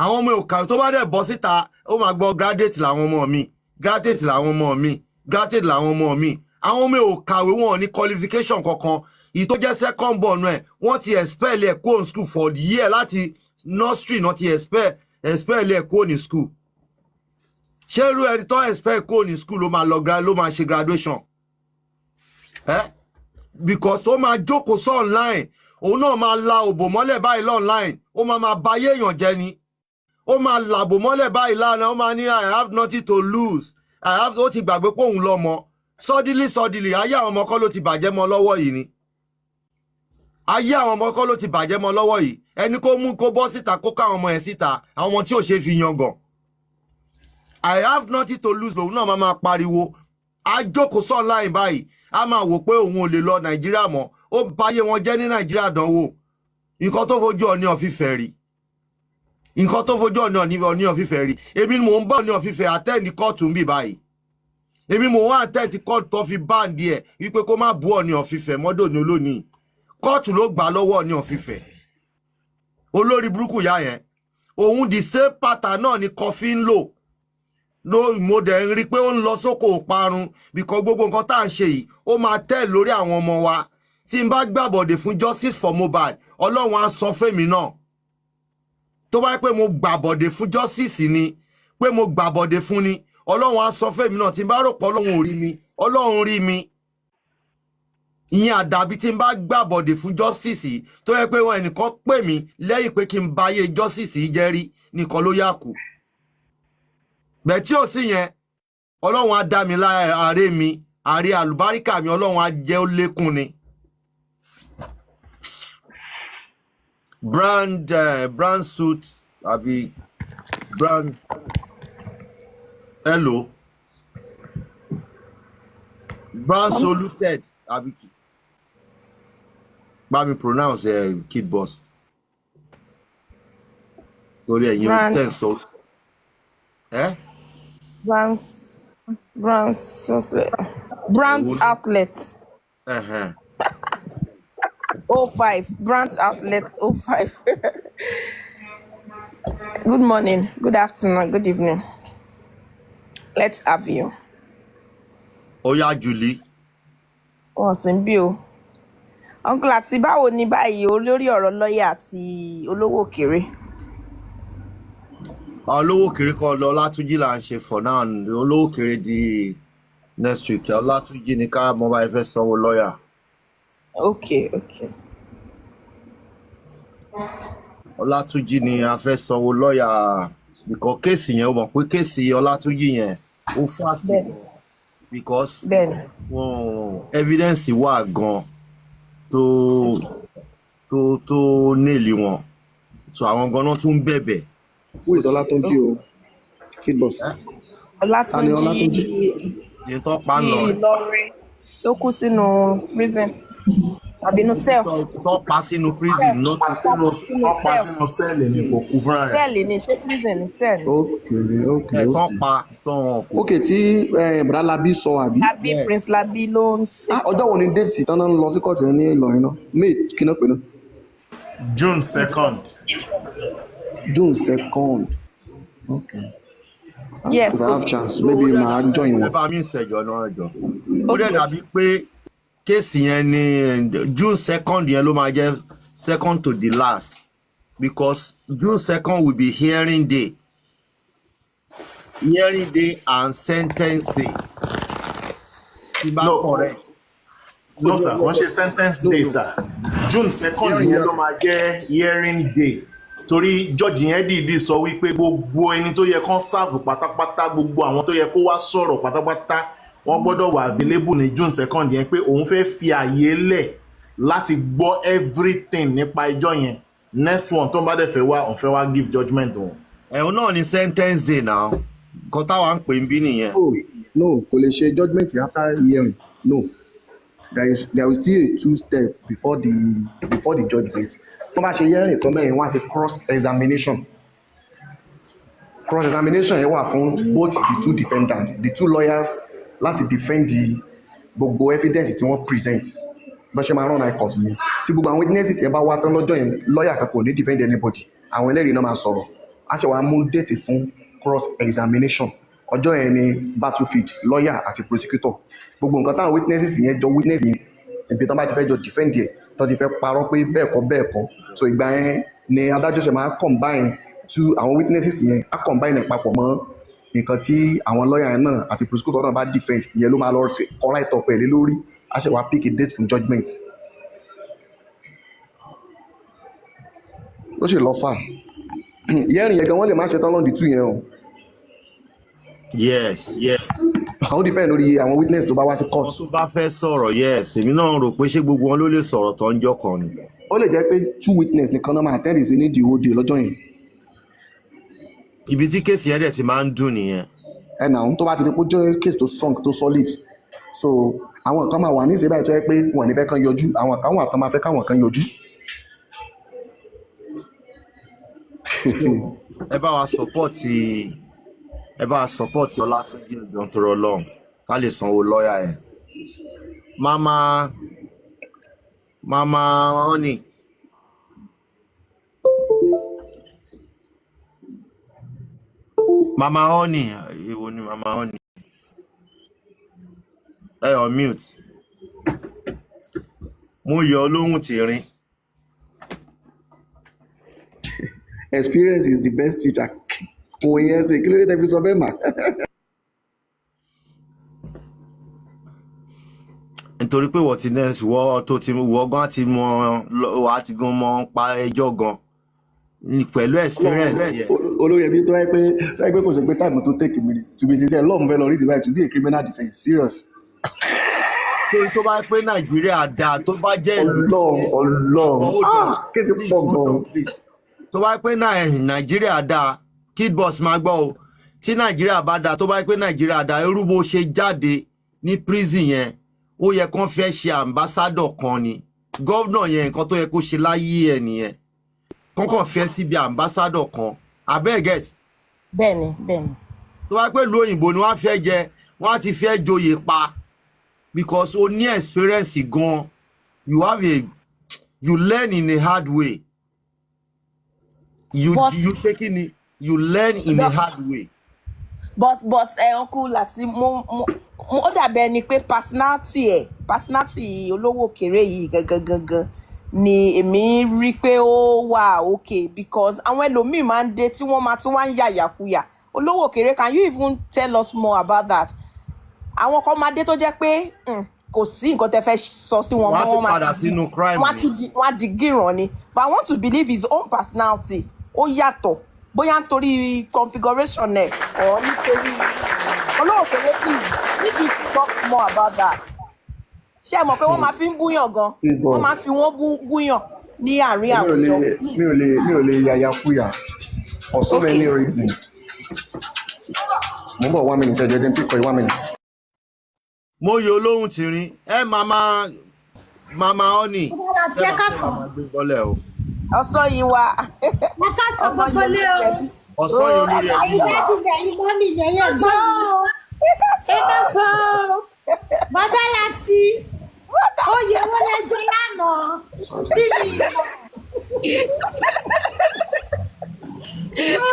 àwọn ọmọ ò kàwé tó bá dẹ̀ bọ́ síta ó máa gbọ́ graduate làwọn ọmọ mi graduate làwọn ọmọ mi graduate làwọn ọmọ mi àwọn ọmọ ò kàwé wọn ní qualification kankan ìyí tó jẹ́ second born ẹ̀ wọ́n ti expel ẹ̀ kó ní school for the year láti nursery náà ti expel ẹ̀ kó ní school ṣé irú ẹni tó expel kó ní school ló máa ṣe graduation because ó máa jókòó sí online òun náà máa la òbò mọ́lẹ̀ báyìí online ó máa bayé èèyàn jẹ́ ni ó máa làbò mọ́lẹ̀ báyìí lánàá ó máa ní I have nothing to lose ó ti gbàgbé pé òun lọ́mọ suddenly ayé àwọn ọmọ kọ́ ló ti bàjẹ́ mọ́ lọ́wọ́ yìí ni ayé àwọn ọmọ kọ́ ló ti bàjẹ́ mọ́ lọ́wọ́ yìí ẹni kó mú kó bọ́ síta kó káwọn ọmọ yẹn síta àwọn ọmọ tí ò ṣe fi yangàn I have nothing to lose lòun náà máa pariwo àjókòó online báyìí a máa wò pé òun ò lè lọ Nàìjíríà mọ́ ó báyé wọn jẹ́ ní Nàìjíríà dánwò nǹkan tó fojú Ọọ̀ni of Ifẹ̀ rí nǹkan tó fojú Ọọ̀ni of Ifẹ̀ rí èmi ni mò ń bá Ọọ̀ni of Ifẹ̀ àtẹ́ẹ̀dì kóòtù ń bì báyìí èmi mò ń wá àtẹ́ẹ̀dì kóòtù tó fi báǹdì ẹ̀ wípé kó má bú Ọọ̀ni of Ifẹ̀ mọ́dọ̀ ní olónìí kóòtù ló gbà lọ́wọ́ Ọọ̀ni of Ifẹ̀ olórí burúkú yá yẹn òun the same pattern náà ni Kọfí ń lò ló mo dẹ̀ ń rí pé ó ń lọ sóko òparun bìkọ́ gbogbo nǹkan tá à ń ṣe yìí ó máa tẹ̀ lórí àwọn ọmọ wa tí n bá gbàbọ̀dè fún justice for Mohbad Ọlọ́run á sọ fẹ́mi náà tó bá yẹ pé mo gbàbọ̀dè fún justice ni pé mo gbàbọ̀dè fún ni Ọlọ́run á sọ fẹ́mi náà tí n bá rò pé Ọlọ́run ò rí mi Ọlọ́run rí mi ìyẹn àdàbí tí n bá gbàbọ̀dè fún justice tó yẹ pé wọn ẹnìkan pè mí lẹ́yìn pé kí n báyé justice jẹ́ rí nìkan ló yà kù bẹ́ẹ̀ tí ò sí yẹn Ọlọ́run á dá mi láàárẹ̀ mi àárẹ̀ àlùbáríkà mi Ọlọ́run á jẹ́ ó lékún ni. Brand suit àbí brand hello brand soluted àbí bá mi pronounce kid boss torí ẹ̀yin ò tẹ̀ sọ
Brands outlet 05 Brands outlet 05 Good morning, good afternoon, good evening. Let's have you.
Oya Julie.
Wọ́n sì ń bí o. Uncle àti báwo ni báyìí olórí ọ̀rọ̀ lọ́ọ̀yà àti olówó òkèrè?
Olówó òkèrè kan lọ Ọlátúnjí là ń ṣe for now olówó òkèrè di next week Ọlátúnjí ní ká mọ bá ẹ fẹ́ sanwó lọ́ọ̀yà.
Okay.
Ọlátúnjí ni a fẹ́ sanwó lọ́ọ̀yà because kéèsì yẹn ó mọ̀ pé kéèsì Ọlátúnjí yẹn ó fásitì because evidence wà gan tó nílì wọn so àwọn ganan tún bẹ̀bẹ̀.
Who is Ọlátúnjí o? Kid boss.
Ọlátúnjí
yẹn tó pa ń lọ
Ìlọrin tó kú sínú prison àbí inú cell.
tó pa sínú prison náà
wọ́n pa sínú sẹ́ẹ̀lì ní kò kú fúnra rẹ̀.
Cell ni ṣé prison ni cell.
Okay.
tó pa tó wọn kú.
Okay, tí Bùrá Labí sọ àbí?
Labí Prince Labí ló ń ṣe.
Ọjọ́ wo ni déètì tán náà ń lọ sí kóòtù yẹn ní Ìlọrin náà? May kí náà pè náà?
June 2nd.
June 2nd. Okay.
Yes.
If I have chance, maybe màá join wọn.
Bá mi ń ṣẹjọ náà jọ. Ó dẹ̀ dàbí pé kéèsì yẹn ní June 2nd yẹn ló máa jẹ́ second to the last because June 2nd will be hearing day and sentence day.
No sir, wọ́n ṣe sentence day sir. June 2nd yẹn ló máa jẹ́ hearing day torí judge yẹn dìídì sọ wípé gbogbo ẹni tó yẹ kán serve pátápátá gbogbo àwọn tó yẹ kó wá sọ̀rọ̀ pátápátá wọ́n gbọ́dọ̀ wà available ní June 2nd yẹn pé òun fẹ́ fi àyè lẹ̀ láti gbọ́ everything nípa ẹjọ́ yẹn next one tó ń bá dẹ̀ fẹ́ wá òun fẹ́ wá give judgement wọn.
ẹ̀hún náà ni sentence day now nǹkan táwa ń pè ń bí nìyẹn.
No, kò lè ṣe judgement after hearing. No, there is still a two-step before the judgement. tó bá ṣe hearing tó bẹ́ẹ̀ wọ́n á ṣe cross examination yẹn wà fún both the two defendants the two lawyers láti defend gbogbo evidence tí wọ́n present bó ṣe máa rán high court mi tí gbogbo àwọn witnesses yẹn bá wá tán lọ́jọ́ yẹn lawyer kan kò ní defend anybody àwọn ẹlẹ́rìí náà máa sọ̀rọ̀ a ṣe wàá mú date fún cross examination ọjọ́ yẹn ni battlefield lawyer àti prosecutor gbogbo nǹkan táwọn witnesses yẹn jọ witness yẹn ibi tán bá ti fẹ́ jọ defend yẹn tán ti fẹ́ parọ́ pé bẹ́ẹ̀ kọ́ so ìgbà yẹn ni adájọ́ ṣe máa combine two àwọn witnesses yẹn á combine papọ̀ mọ́ nǹkan tí àwọn lawyer yẹn náà àti prosecutor náà bá defend ìyẹn ló máa lọ kọ́ right up ẹ̀ lé lórí a ṣe wàá pick a date for judgement. ó ṣe lọ fà yẹ́rìn yẹn gan wọ́n lè má ṣe tán lọ́ndì tú yẹn o.
Yes.
ó depend lórí àwọn witness tó bá wá sí court.
Wọ́n tó bá fẹ́ sọ̀rọ̀ yes èmi náà rò pé ṣé gbogbo wọn ló lè sọ̀rọ̀ tó ń jọ́ kan ni.
Ó lè jẹ́ pé 2 witness nìkan náà máa tẹ́lẹ̀ sí ní the whole day lọ́jọ́ yẹn.
Ibi tí kéèsì yẹn dẹ̀ ti máa ń dùn nìyẹn.
Ẹnà tó bá ti di pé ó jẹ́ case tó strong tó solid so àwọn kan máa wà ní ìṣẹ́bàá tó yẹ pé wọn ò ní fẹ́ kán yọjú àwọn kan wà tán máa fẹ́ káwọn kan yọjú.
Ẹ bá wa support Ọlátúnjí ìjọ tó rọ lọ́hùn ká lè sanwó lọ́ọ̀yà ẹ̀. Mama honey. Mama honey, èwo ni Mama honey? Ẹ on mute. Mo yọ lóhùn tìrín.
Experience is the best teacher. Kò yẹn ṣe kí ló dé tẹ́bí sọ bẹ́ẹ̀ mà.
Nítorí pé wọ́n ti nẹ́ẹ̀sì wọ́ gan ti mọ wà á ti gan mọ pa ẹjọ́ gan pẹ̀lú experience yẹn.
Olórí ẹbí tó yẹ pé kò sí pé táìmù tó take me to be sincere lọ́ọ̀mù fẹ́ lọ rí divide to be a criminal defence serious.
Torí tó bá pé Nàìjíríà dáa tó bá jẹ́ ìlú
Ọlọ́run kéèsì pọ̀ gan-an.
Tó bá pé Nàìjíríà dáa Kid Boss máa gbọ́ o tí Nàìjíríà bá dáa tó bá pé Nàìjíríà dáa irú bó ṣe jáde ní prison yẹn ó yẹ kán fẹ́ ṣe ambassador kan ni gọ́vnà yẹn nǹkan tó yẹ kó ṣe láyé ẹ̀ nìyẹn kọ́kàn fẹ́ síbi ambassador kan abẹ́gẹ́t.
bẹ́ẹ̀ni.
tó bá pé ìlú òyìnbó ni wọ́n fẹ́ jẹ wọ́n á ti fẹ́ joyè pa because o ní experience gan you learn in a hard way you ṣe kí ni you learn in a hard way.
but uncle láti ó dàbẹ̀ ni pé personality olówó kéré yìí gangan ni èmi rí pé ó wà okay because àwọn ẹlòmíì máa ń dé tí wọ́n máa tún wá ń yàyàkuyà olówó kéré can you even tell us more about that? Àwọn kan máa dé tó jẹ́ pé kò sí nǹkan tẹ́ fẹ́ sọ sí wọn
mọ́ wọ́n padà sínú crime
wọ́n á di gíran ni but I want to believe his own personality ó yàtọ̀ bóyá nítorí configuration ẹ̀ or nítorí olówó kéré please need you to talk more about that. Ṣé ẹ mọ̀ pé wọ́n máa fi ń búyàn gan wọ́n máa fi wọ́n búyàn ní àárín àwùjọ.
mi ò lè yàyàkuyà for so many reasons. Mo bọ̀ 1 minute ẹ̀jẹ̀ dín pípọ̀ 1 minute.
Mo yọ olóhùn tìrín Mama honey.
Ṣé ká sọ?
Ọ̀sán yìí wá.
Ẹ ká sọ gbogbo lé o.
Ọ̀sán yìí olórí ẹbí wa.
Àyíká ti mọ́ mi lẹ́yìn ẹ̀gbọ́n mi. Ẹ ká sọ. Bọ́dá láti oyè wọn lẹ́jọ́ lánàá. Tí mi mọ̀.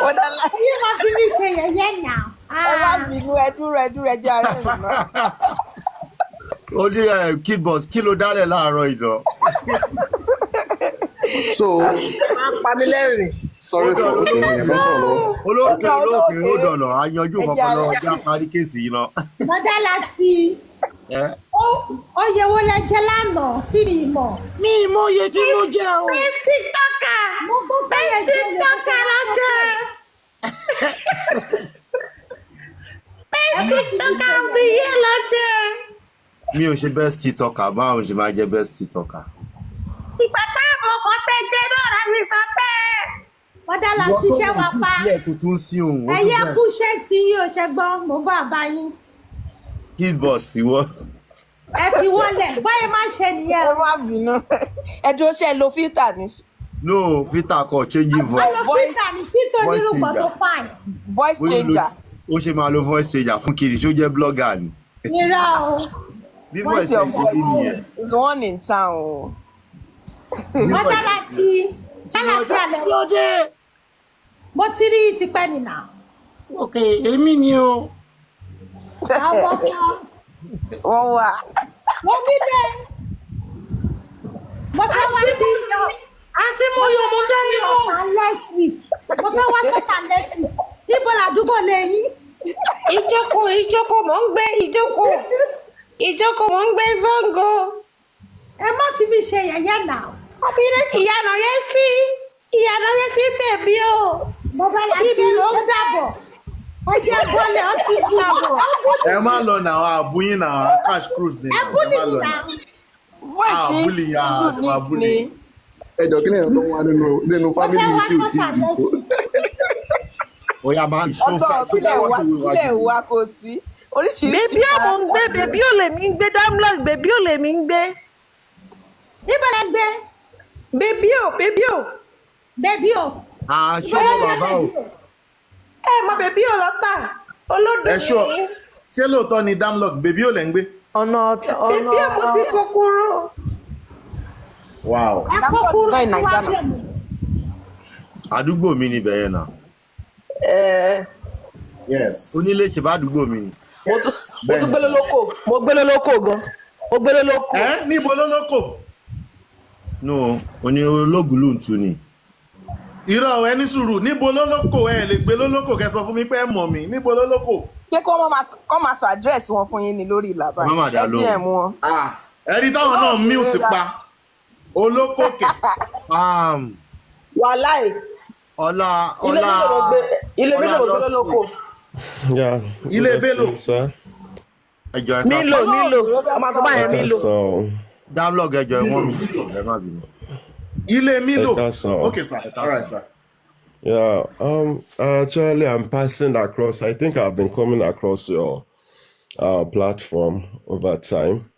Bọ́dá láti.
Yín máa fi mí ṣe yẹ̀yẹ́ nà.
Ẹ má bínú ẹdúró ẹjẹ́ ara ẹ̀ náà.
Ó ní Kid Boss kí ló dálẹ̀ láàárọ̀ ìdán.
So
Pamílẹ́rìn.
Sorry for
olókè ó dọ̀nà àyanjú kankan lọ ọjà parí kéèsì yìí lọ.
Bọ́dá láti oyè wọn lẹ́jọ́ lánàá tí mi mọ̀.
Mi mọ iye tí mo jẹ o.
Fẹ́ẹ́sì tọ́ka lọ́sẹ̀. Best TikToker of the year lọ́jọ́.
Mi ò ṣe best TikToker báwo ṣe máa jẹ best TikToker.
Ìgbà táwọn ọkọ̀ tẹ̀ jẹ́ náà rẹ̀ mi sọ bẹ́ẹ̀. Bọ́dá la ṣiṣẹ́ wa pa.
Ìwọ tó kù tuntun sí òun.
Ẹyẹ kú iṣẹ́ tí yóò ṣe gbọ́ mo bá bá yín.
Kid Boss ìwọ.
Ẹ fi wọlé báyìí máa ṣe nìyẹn.
Ẹ má bínú ẹ dúró ṣe lo filter ni.
No filter kọ changing voice.
Filter ni filter onírúkọ tó fine.
Voice changer.
Ó ṣe máa lo voice changer fún kiri ṣó jẹ́ blogger ni.
Irọ́ o.
Bí voice changer bí nìyẹn.
It's one in town o.
Bọ́dá láti kálàfíà lẹ́wọ̀. Mo ti rí tipẹ́ nìyà.
Ok, èmi ni o.
Àwọn kan.
Wọ́n wà.
Wọ́n bí bẹ́ẹ̀. Mo fẹ́ wá sí yọ.
Àǹtí mo yọ mo dá yín o.
Next week. Mo fẹ́ wá sọ́kà next week. Níbo làdúgbò lẹ́yìn?
Ìjókòó mò ń gbé ìjókòó mò ń gbé Vongo.
Ẹ má fi mi ṣe yẹ̀yẹ́ náà.
Ìyànà yẹn fi bèbí o.
Mo fẹ́ láti ló dàbọ̀. Ẹ jẹ́ bọ́lẹ̀ ó ti bú mi.
Ẹ má lọ náà, àbúyín náà, cash cruise ni
Ẹ
náà, ẹ
búlì
má
mi
lọ
náà.
náà.
voice
Bully ya, ṣe máa bully.
ni.
ẹjọ kí lèèyàn tó ń wá nínú
Mo
fámìlì
fẹ́ wá
tí ò tí
sọ́tà
ì tó.
lẹ́sìn.
Oya máa ń ṣó
Ọ̀tọ̀ kílẹ̀ wa kò sí. Oríṣiríṣi.
bèbí ò mò ń gbé bèbí ò lè mí gbé damlog bèbí ò lè mí gbé
Níbo lẹ gbé?
bèbí ò
Bébí o.
aṣọ mọ bàbá o.
ẹ mọ bèbí ò lọ́tà olódò
Ẹ ṣọ́, ṣé lóòótọ́ ni Damlock bèbí ò lẹ́ ń gbé?
bèbí ò mo ti kúkúrú.
Wow.
Ẹ kó kúrò
Damlock
tí wá
Naija
bẹ̀ mí.
Àdúgbò mi ni bẹ̀yẹn náà.
Yes.
Onílé ṣe bá àdúgbò mi ni.
mo tún gbélé lóko mo gbélé lóko gan mo gbélé lóko.
Ẹ níbo ló lóko?
No, oní ológun ló ń tu ni.
Irọ́ ẹ ní sùúrù, níbo ló lóko? Ẹ lè gbé lólókò kẹ́ sọ fún mi pé ẹ mọ̀ mí, níbo ló lóko?
Ṣé kọ́ máa sọ àdírẹ́sì wọn fún yín ni lórí ìlà báyìí?
Má má dá lóhùn.
Ẹ díẹ̀ mú wọn.
Ẹni táwọn náà mute pa, olóko kẹ̀.
wàláì ilé mi lò gbélé lóko.
Yeah.
Ilé Bello.
Ẹjọ
Milo ọmọ tó bá yẹn Milo.
Damlock ẹjọ ẹ̀wọ̀n mi ẹ má bínú.
Ilé Milo.
Ekason.
Okay, sir. All right, sir.
Yeah. Actually, I'm passing across. I think I've been coming across your platform over time.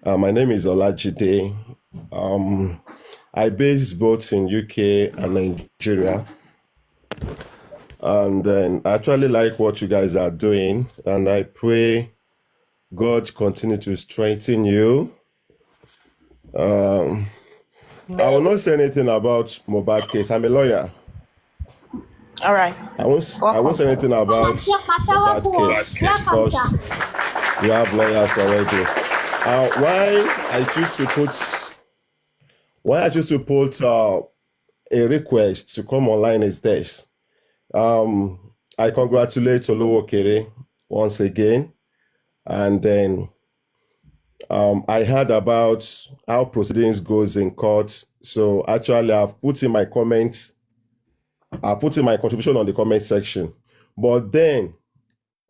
My name is Olajide. I base both in UK and Nigeria. And then I actually like what you guys are doing. And I pray God continue to strengthen you. I will not say anything about Mohbad case. I'm a lawyer.
All right.
I won't say anything about Mohbad case because we have lawyers already. Why I choose to put a request to come online is this. I congratulate Olowo Kere once again, and then I heard about how proceedings goes in court. So actually, I've put in my comments. I put in my contribution on the comment section. But then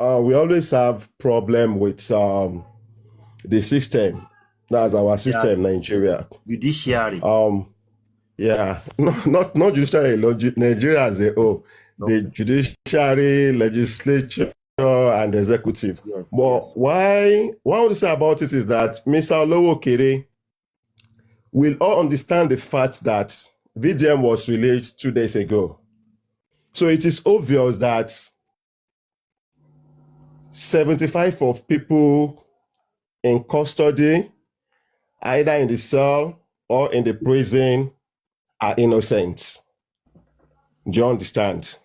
we always have problem with the system. That's our system, Nigeria.
Judiciary.
Yeah, not judiciary, Nigeria as a whole. No. The judiciary, legislature, and executive. Yes, but yes. What I want to say about it is that Mr. Olowo Kere will all understand the fact that VDM was released 2 days ago. So it is obvious that 75 of people in custody, either in the cell or in the prison, are innocent. Do you understand?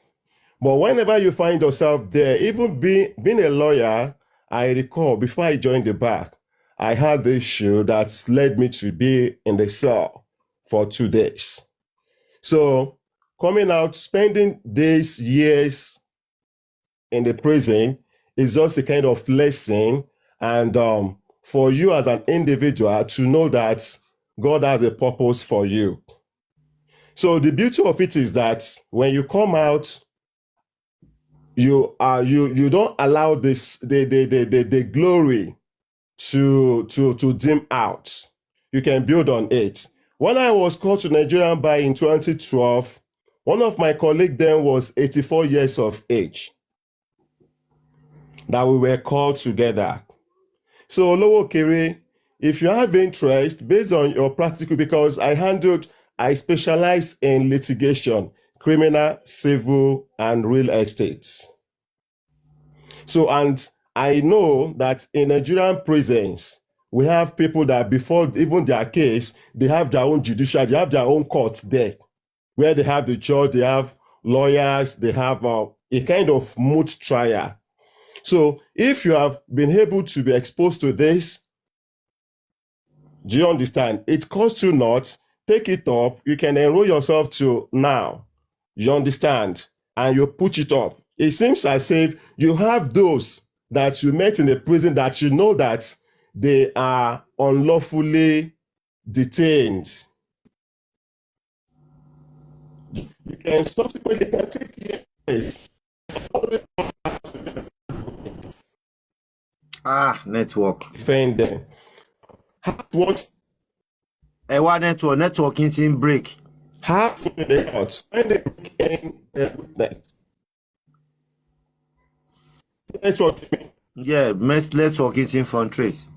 But whenever you find yourself there, even being a lawyer, I recall before I joined the bar, I had the issue that led me to be in the cell for 2 days. So coming out, spending days, years in the prison is just a kind of lesson. And for you as an individual to know that God has a purpose for you. So the beauty of it is that when you come out, you don't allow this the glory to dim out. You can build on it. When I was called to Nigerian bar in 2012, one of my colleagues then was 84 years of age. That we were called together. So Olowo Kere, if you have interest based on your practical, because I specialize in litigation, criminal, civil, and real estate. So, and I know that in Nigerian prisons, we have people that before even their case, they have their own judicial, they have their own courts there, where they have the judge, they have lawyers, they have a kind of moot trial. So if you have been able to be exposed to this, do you understand? It costs you not. Take it up. You can enroll yourself to now. You understand? And you put it up. It seems as if you have those that you met in the prison that you know that they are unlawfully detained. You can subsequently take years
Network.
Defend them. How it works?
Network in break.
How do they out? When they bring in a witness. Network.
Yeah, network in front trace.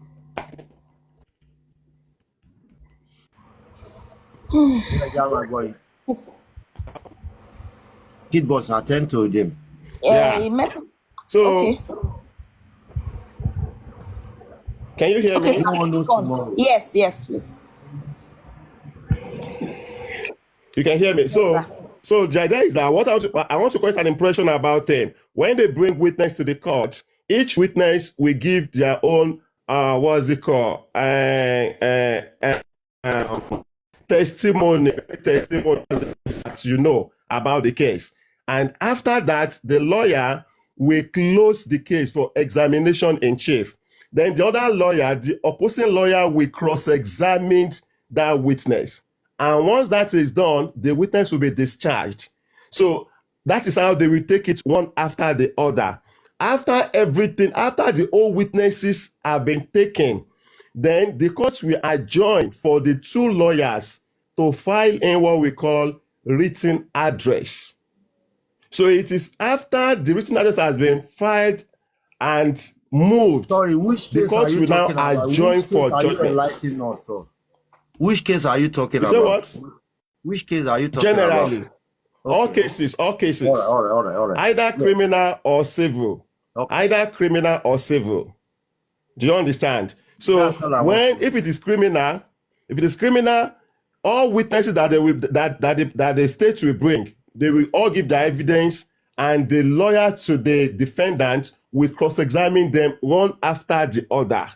Kid boss, attend to them.
Yeah. So,
okay.
Can you hear me?
No one knows tomorrow. Yes, please.
You can hear me.
Yes,
so the idea is that I want to create an impression about them. When they bring witness to the court, each witness will give their own what's it called? Testimony about the case. And after that, the lawyer will close the case for examination in chief. Then the other lawyer, the opposing lawyer, will cross-examine that witness. And once that is done, the witness will be discharged. So that is how they will take it one after the other. After everything, after the all witnesses have been taken, then the court will adjourn for the two lawyers to file in what we call written address. So it is after the written address has been filed and moved.
Sorry, which case
the court will now adjourn for judgment.
Which case are you talking about?
You say what?
Which case are you talking
Generally,
about?
all cases.
All right.
Either criminal or civil.
Okay.
Either criminal or civil. Do you understand? So if it is criminal, all witnesses that the state will bring, they will all give the evidence, and the lawyer to the defendant will cross-examine them one after the other.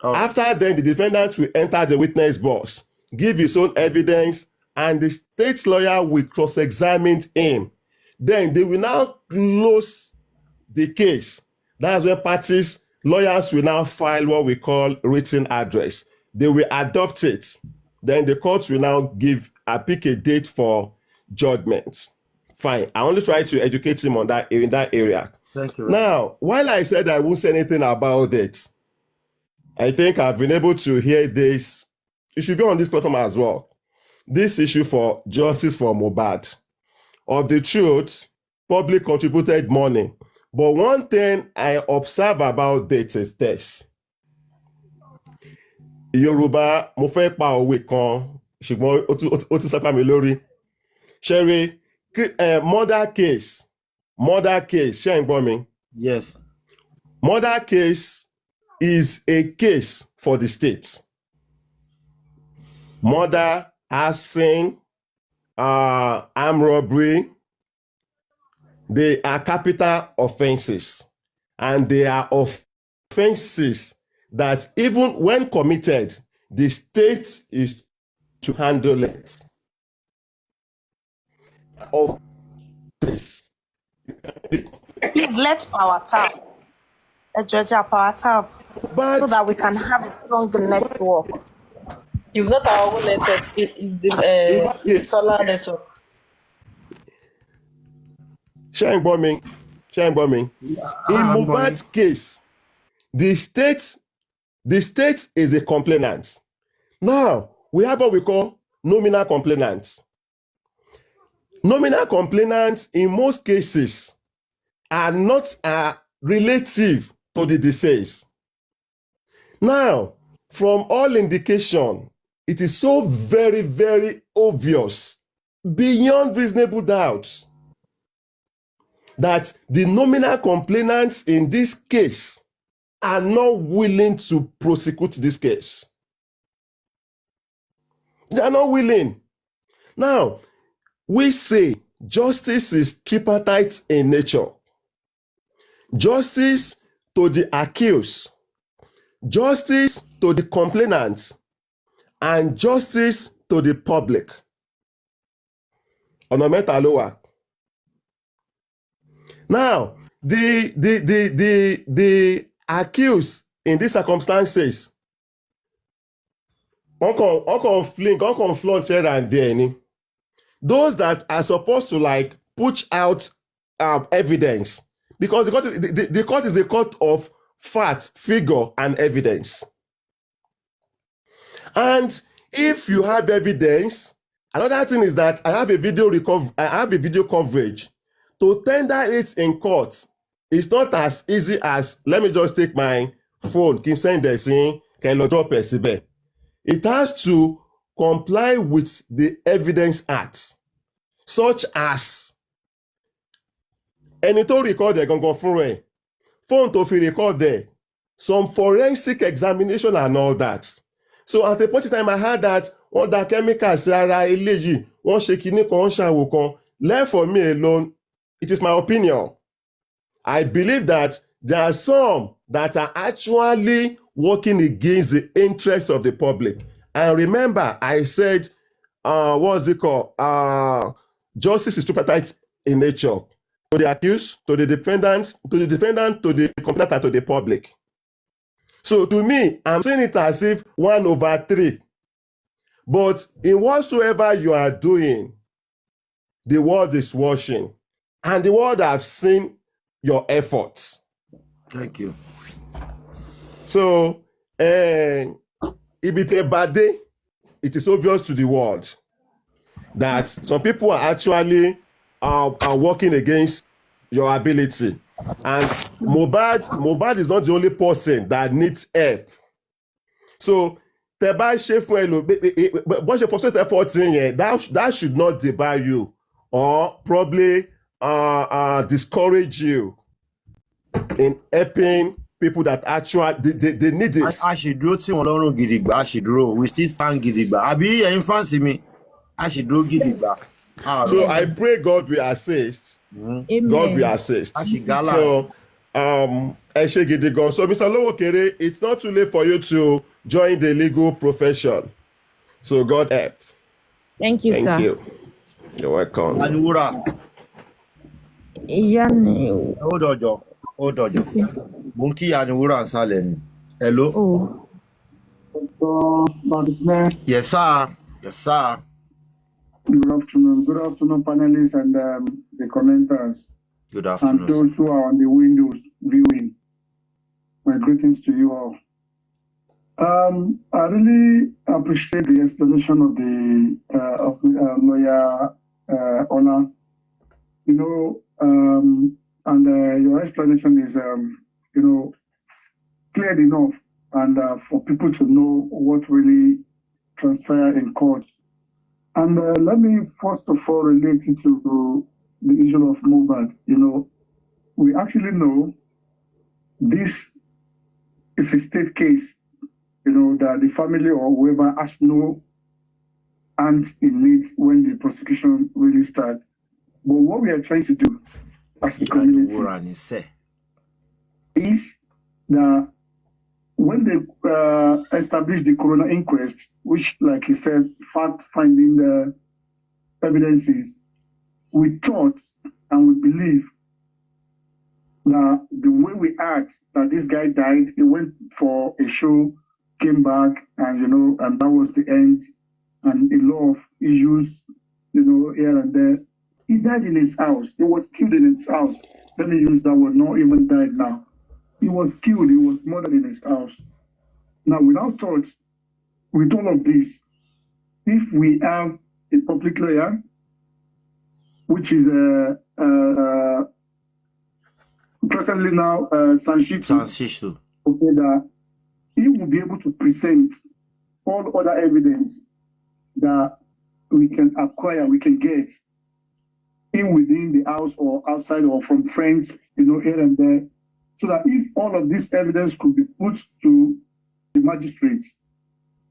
Okay. After then, the defendant will enter the witness box, give his own evidence, and the state lawyer will cross-examine him. Then they will now close the case. That's where lawyers will now file what we call written address. They will adopt it. Then the court will now pick a date for judgment. Fine. I only try to educate him on that in that area.
Thank you.
Now, while I said I won't say anything about it, I think I've been able to hear this. It should be on this platform as well. This issue for justice for Mohbad. Of the truth, public contributed money. But one thing I observe about this is this. Yorùbá, mo fẹ́ pa òwe kan, ṣùgbọ́n ó ti sápá mi lórí. Sherry, murder case, ṣé ń gbọ́ mi?
Yes.
Murder case is a case for the state. Murder, arson, armed robbery, they are capital offenses. And they are offenses that even when committed, the state is to handle it.
Please let power tap. Power tap. So that we can have a strong network.
It's not our own network. It's the solar network.
Sharing bombing. In Mohbad's case, the state is a complainant. Now, we have what we call nominal complainants. Nominal complainants, in most cases, are not relative to the deceased. Now, from all indication, it is so very, very obvious, beyond reasonable doubt, that the nominal complainants in this case are not willing to prosecute this case. They are not willing. Now, we say justice is tripartite in nature. Justice to the accused, justice to the complainant, and justice to the public. Ọ̀nà mẹ́ta ló wà. Now, the accused in these circumstances, wọ́n kàn flaunt here and there ni. Those that are supposed to push out evidence, because the court is a court of fact, figure, and evidence. And if you have evidence, another thing is that I have a video coverage. To tender it in court, it's not as easy as, let me just take my phone, can send this in, can drop it. It has to comply with the Evidence Act, such as ẹni tó record ẹ̀ gangan fún rẹ̀, phone tó fi record ẹ̀, some forensic examination and all that. So at a point in time, I heard that wọ́n da chemicals sí ara eléyìí, wọ́n ṣe kinní kan, wọ́n ṣàwò kan. Left for me alone, it is my opinion. I believe that there are some that are actually working against the interests of the public. And remember, I said, what's it called? Justice is tripartite in nature. To the accused, to the defendant, to the complainant, and to the public. So to me, I'm saying it as if 1/3. But in whatsoever you are doing, the world is watching. And the world have seen your efforts.
Thank you.
So, if it's a bad day, it is obvious to the world that some people are actually are working against your ability. And Mohbad is not the only person that needs help. So, that should not debar you or probably discourage you in helping people that actually they need this.
Àṣìdúró tí wọ́n lọ́rùn gidigba, àṣìdúró, we still stand gidigba. Àbí ẹ̀yin fáǹsì mi, àṣìdúró gidigba.
So I pray God will assist.
Amen.
God will assist.
Àṣìgálà.
So so Mr. Lowokere, it's not too late for you to join the legal profession. So God help.
Thank you, sir.
Thank you. You're welcome.
Anwura. Hold on. Bunki Anwura Salem. Hello. Yes, sir.
Good afternoon, panelists and the commenters.
Good afternoon.
And those who are on the windows viewing. My greetings to you all. I really appreciate the explanation of the lawyer Ola. And your explanation is clear enough, and for people to know what really transpired in court. And let me first of all relate it to the issue of Mohbad. We actually know this is a state case, that the family or whoever has no hand in it when the prosecution really starts. But what we are trying to do as a community is that when they establish the coroner inquest, which, like you said, fact-finding the evidences, we thought and we believe that the way we act, that this guy died, he went for a show, came back, and and that was the end, and a lot of issues, here and there. He died in his house. He was killed in his house. Let me use that word, not even died now. He was killed, he was murdered in his house. Now, without thought, with all of this, if we have a public lawyer, which is presently now Sanshitu, okay, that he will be able to present all other evidence that we can acquire, we can get in within the house or outside or from friends, here and there, so that if all of this evidence could be put to the magistrates,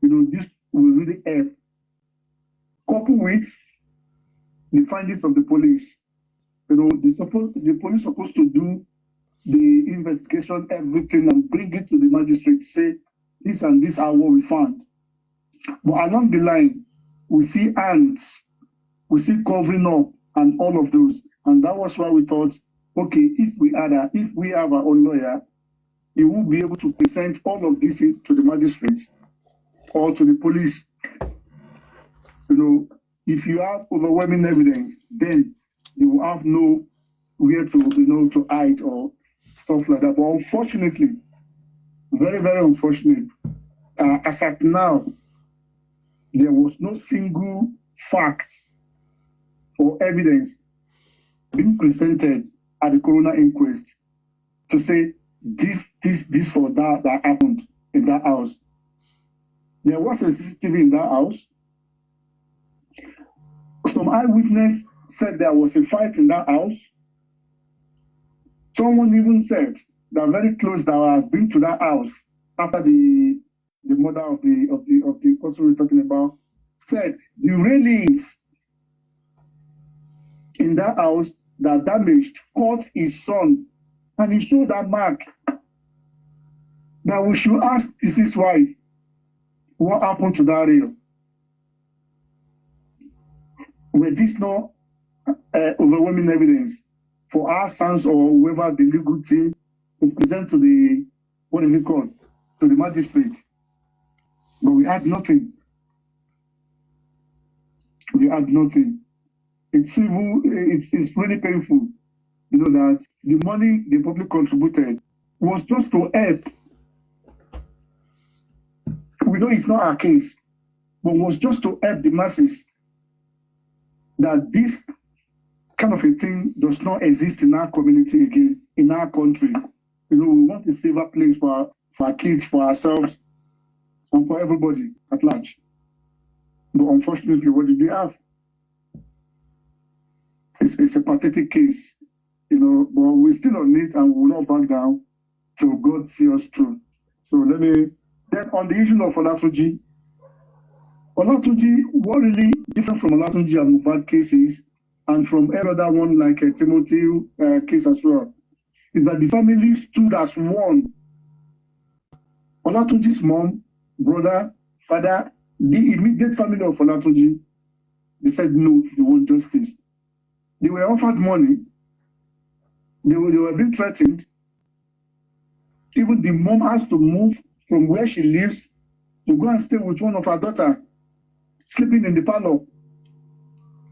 this will really help. Coupled with the findings of the police, the police supposed to do the investigation, everything, and bring it to the magistrate to say, this and this are what we found. But along the line, we see ants, we see covering up, and all of those. And that was why we thought, okay, if we have our own lawyer, he will be able to present all of this to the magistrates or to the police. If you have overwhelming evidence, then you will have nowhere to, to hide or stuff like that. But unfortunately, Very, very unfortunate. As at now, there was no single fact or evidence being presented at the coroner inquest to say this or that happened in that house. There was a CCTV in that house. Some eyewitness said there was a fight in that house. Someone even said that very close that has been to that house after the mother of the person we're talking about said the railings in that house that damaged caught his son, and he showed that mark. That we should ask his wife what happened to that rail. Were this not overwhelming evidence for our sons or whoever the legal team to present to the, what is it called, to the magistrate? But we had nothing. We had nothing. It's civil, it's really painful, you know, that the money the public contributed was just to help. We know it's not our case, but was just to help the masses that this kind of a thing does not exist in our community again, in our country. You know, we want a safer place for our kids, for ourselves, and for everybody at large. But unfortunately, what did we have? It's a pathetic case, you know, but we're still on it and we will not back down till God see us through. So then on the issue of Olatunji, what really different from Olatunji and Mohbad cases and from every other one like a Timothy case as well, is that the family stood as one. Olatunji's mom, brother, father, the immediate family of Olatunji, they said no, they want justice. They were offered money. They were being threatened. Even the mom has to move from where she lives to go and stay with one of her daughter, sleeping in the parlor.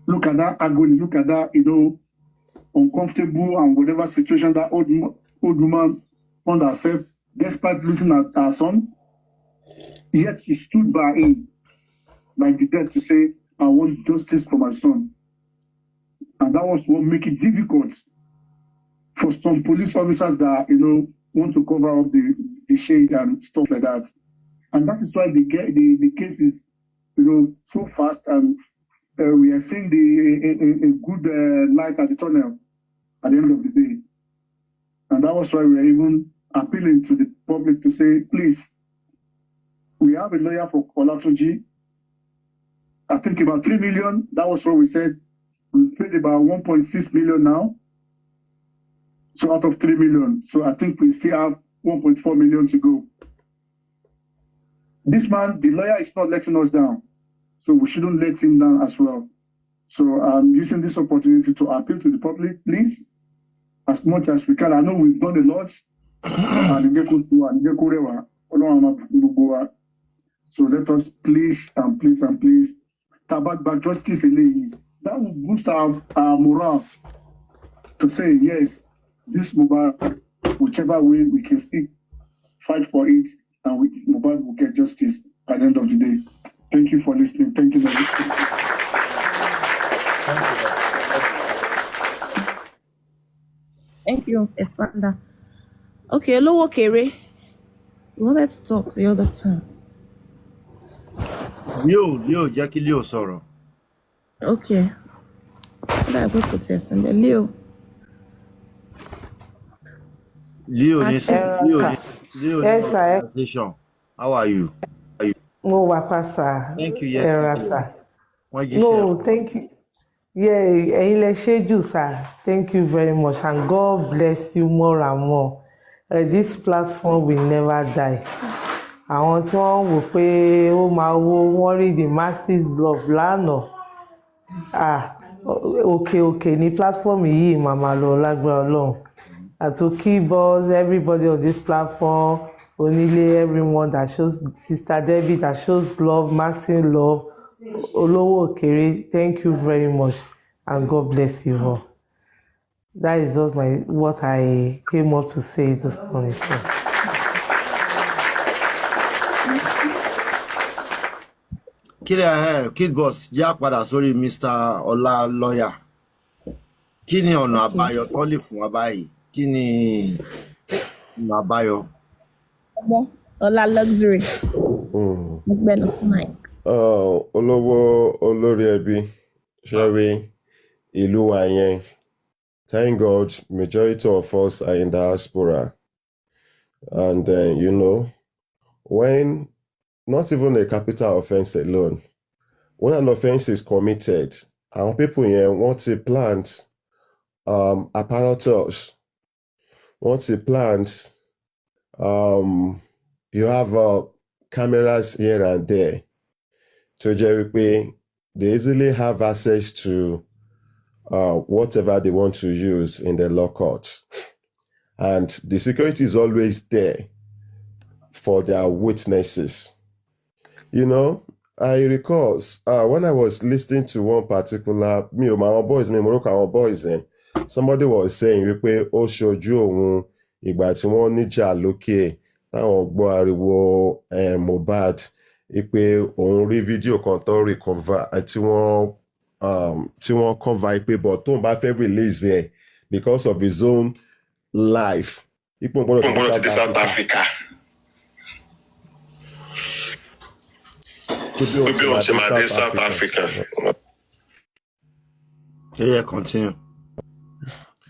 Look at that agony, look at that, you know, uncomfortable and whatever situation that old woman found herself, despite losing her son. Yet she stood by him, by the death, to say, I want justice for my son. And that was what make it difficult for some police officers that, you know, want to cover up the shade and stuff like that. And that is why the case is, you know, so fast, and we are seeing a good light at the tunnel at the end of the day. And that was why we are even appealing to the public to say, please, we have a lawyer for Olatunji. I think about 3 million. That was what we said. We've paid about 1.6 million now. So out of 3 million. So I think we still have 1.4 million to go. This man, the lawyer, is not letting us down. So we shouldn't let him down as well. So I'm using this opportunity to appeal to the public, please, as much as we can. I know we've done a lot. So let us please and please and please about justice. That will boost our morale to say, yes, this Mohbad, whichever way we can still fight for it, and Mohbad will get justice at the end of the day. Thank you for listening. Thank you for listening.
Thank you, Espanda. Okay, Lowo Kere, you wanted to talk the other time.
Leo, Jackie Leo sọ̀rọ̀.
Okay. What I go put here, somebody?
Leo,
Yes, sir.
How are you?
Mo wà pa sà.
Thank you
Era
yesterday.
sà.
Wọ́n jíṣẹ́
No,
fún
thank you. Yeah, ẹ̀yin lẹ ṣe jù sir. Thank you very much, and God bless you more and more. This platform will never die. Àwọn tí wọ́n wò pé ó máa wo wọ́n rí the masses love lánàá. Okay ní platform yìí màmá lọ lágbára Ọlọ́run. To keep us, everybody on this platform, Onílé, everyone that shows, Sister Debbie that shows love, massive love, Olowo Okere, thank you very much, and God bless you all. That is just what I came up to say this morning.
kí lè kid boss já padà sórí Mr. Ọlá lawyer. Kí ni ọ̀nà àbáyọ tó lè fún wa báyìí? Kí ni ọ̀nà àbáyọ?
Ọlá luxury. Gbẹ́nu fún Mike.
Olówó olórí ẹbí ṣẹ́rí ìlú wa yẹn. Thank God, majority of us are in diaspora. And, when not even a capital offense alone, when an offense is committed, our people here want to plant apparatus, want to plant, you have cameras here and there. So Jerry, they easily have access to whatever they want to use in the law courts. And the security is always there for their witnesses. I recall when I was listening to one particular, my boys name, our boys, somebody was saying, wípé ó ṣojú òun ìgbà tí wọ́n níjà lókè táwọn gbọ́ ariwo Mohbad, wípé òun rí fídíò kan tó recover tí wọ́n cover pé but tóun bá fẹ́ release ẹ̀ because of his own life. Ipò gbọ́dọ̀ ti South Africa. Maybe on to South Africa.
Yeah, continue.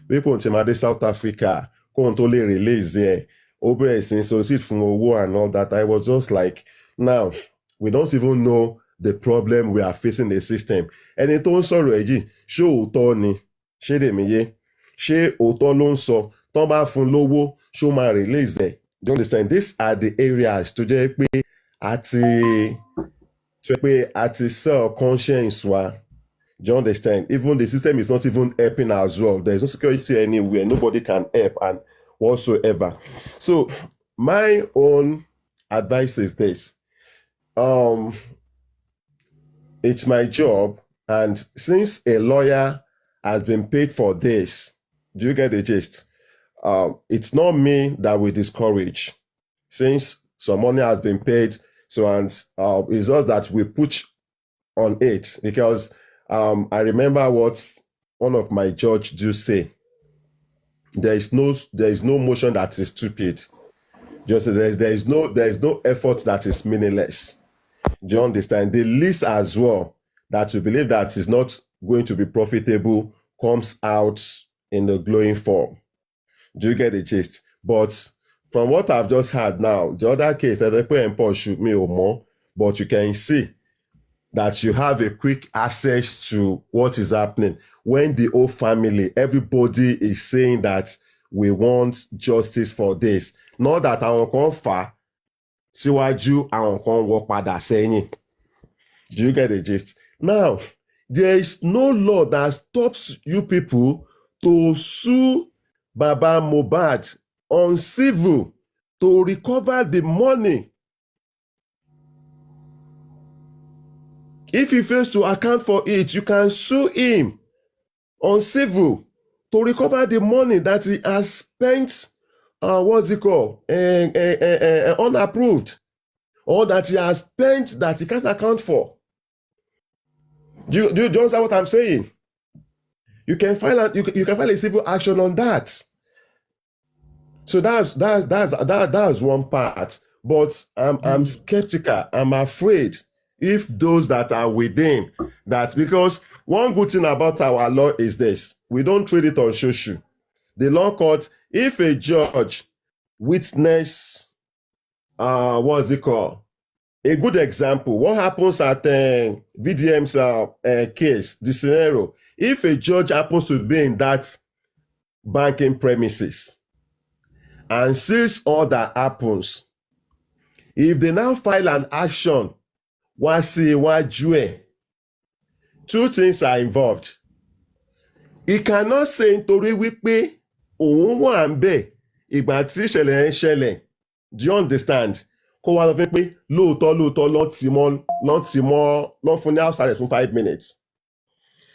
People in South Africa kóhun tó lè release ẹ̀ ó bẹ̀rẹ̀ sí solicit fún owó and all that. I was just like, now we don't even know the problem we are facing the system. Ẹni tó ń sọ̀rọ̀ ẹ̀ yìí ṣé òótọ́ ni? Ṣé dèmi yé? Ṣé òótọ́ ló ń sọ? Tán bá fún lówó ṣó máa release ẹ̀? Do you understand? These are the areas tó jẹ́ pé àti sell conscience wa. Do you understand? Even the system is not even helping as well. There is no security anywhere. Nobody can help and whatsoever. So my own advice is this. It's my job, and since a lawyer has been paid for this, do you get the gist? It's not me that we discourage. Since some money has been paid, it's just that we push on it, because I remember what one of my judges do say. There is no motion that is stupid. Just there is no effort that is meaningless. Do you understand? The least as well that you believe that is not going to be profitable comes out in a glowing form. Do you get the gist? But from what I've just heard now, the other case that they put in Paul shoot me or more, but you can see that you have a quick access to what is happening when the whole family, everybody is saying that we want justice for this. Not that àwọn kan fà síwájú àwọn kan wọ́ padà sẹ́yìn. Do you get the gist? Now, there is no law that stops you people to sue Baba Mohbad on civil to recover the money. If he fails to account for it, you can sue him on civil to recover the money that he has spent, unapproved, or that he has spent that he can't account for. Do you understand what I'm saying? You can file a civil action on that. So that's one part. But I'm skeptical. I'm afraid if those that are within that, because one good thing about our law is this: we don't treat it on shoshu. The law court, if a judge witness, what's it called? A good example, what happens at VDM's case, the scenario, if a judge happens to be in that banking premises and sees all that happens, if they now file an action, two things are involved. He cannot say nítorí wípé òun wà ń bẹ̀ ìgbà tí ìṣẹ̀lẹ̀ ń ṣẹlẹ̀. Do you understand? Kó wá lọ fẹ́ pé lóòótọ́ lọ́n fún ní house arrest fún 5 minutes.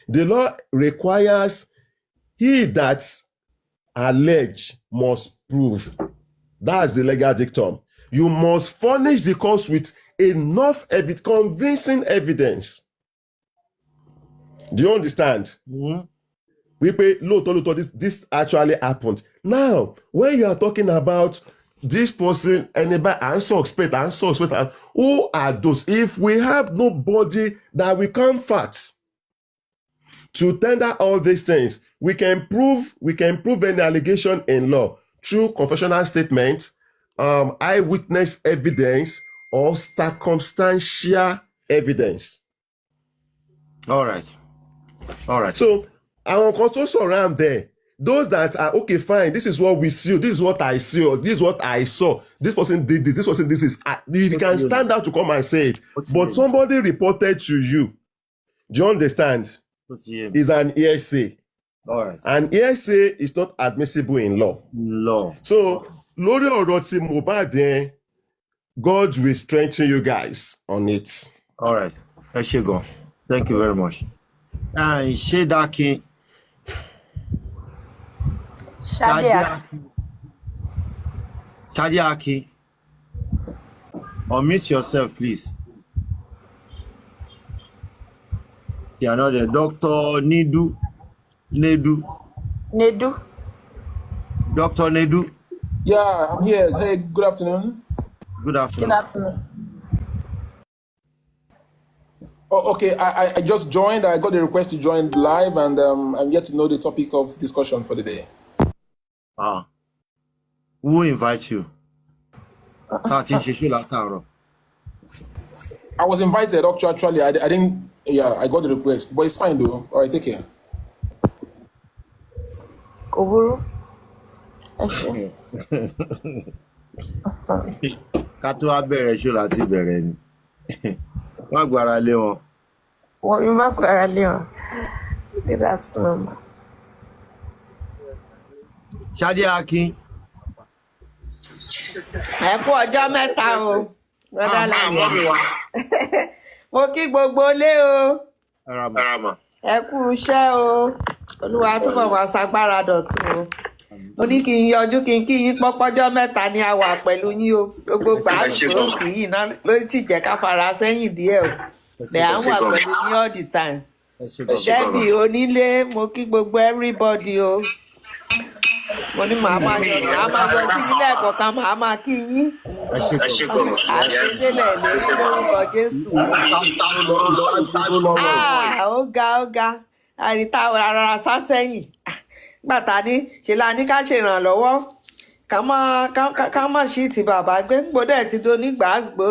The law requires he that allege must prove. That's the legal dictum. you must furnish the cause with enough convincing evidence. Do you understand? We pay lóòótọ́ this actually happened. Now, when you are talking about this person, anybody, and suspect, who are those? If we have nobody that we can fact to tender all these things, we can prove any allegation in law through confessional statement, eyewitness evidence, or circumstantial evidence.
All right.
So our constitution around there, those that are okay, fine, this is what we see, this is what I see, or this is what I saw, this person did this person did this. You can stand out to come and say it, but somebody reported to you. Do you understand? Is an hearsay.
All right.
And hearsay is not admissible in law. So, lórí ọ̀rọ̀ tí Mohbad yẹn, God will strengthen you guys on it.
All right. Ẹ ṣé gan. Thank you very much. Ṣé Dákin. Shadi Aki. Unmute yourself, please. Yeah, another Dr. Nedu. Dr. Nedu.
Yeah, I'm here. Hey, good afternoon.
Good afternoon.
Oh, okay. I just joined. I got the request to join live, and I'm yet to know the topic of discussion for the day.
Who invites you?
I was invited. Actually, I didn't. Yeah, I got the request, but it's fine though. All right, take care.
Koburu.
Ká tó wá bẹ̀rẹ̀ ṣó láti bẹ̀rẹ̀ ni. Má gbára lé wọn.
Wọ́n mi má gbára lé wọn. That's normal.
Shadi Akin.
Ẹ kú ọjọ́ mẹ́ta o. Brother Lami. Mo kí gbogbo ilé o. Ẹ kú iṣẹ́ o. Olúwa túbọ̀ wá ṣagbára dọ̀tun o. Mo ní kí n yọjú kí n kí yín pọ́pọ́jọ́ mẹ́ta ni a wà pẹ̀lú yín o. Gbogbo gbàgbọ́ yìí náà ló ti jẹ́ ká fara sẹ́yìn díẹ̀ o. Bẹ̀ à ń wà pẹ̀lú yín all the time. Ṣebí onílé mo kí gbogbo everybody o. Mo ní màá máa yọ sí ilé ẹ̀kọ́ kan màá máa kí yín. Àṣìṣẹ́lẹ̀ lórí lórúkọ Jésù. Ó ga àríta rárá sá sẹ́yìn. Gbàtà ní ṣe la ní ká ṣèrànlọ́wọ́ ká má ṣí ti bàbá gbé gbọ́dọ̀ ti do nígbà àgbò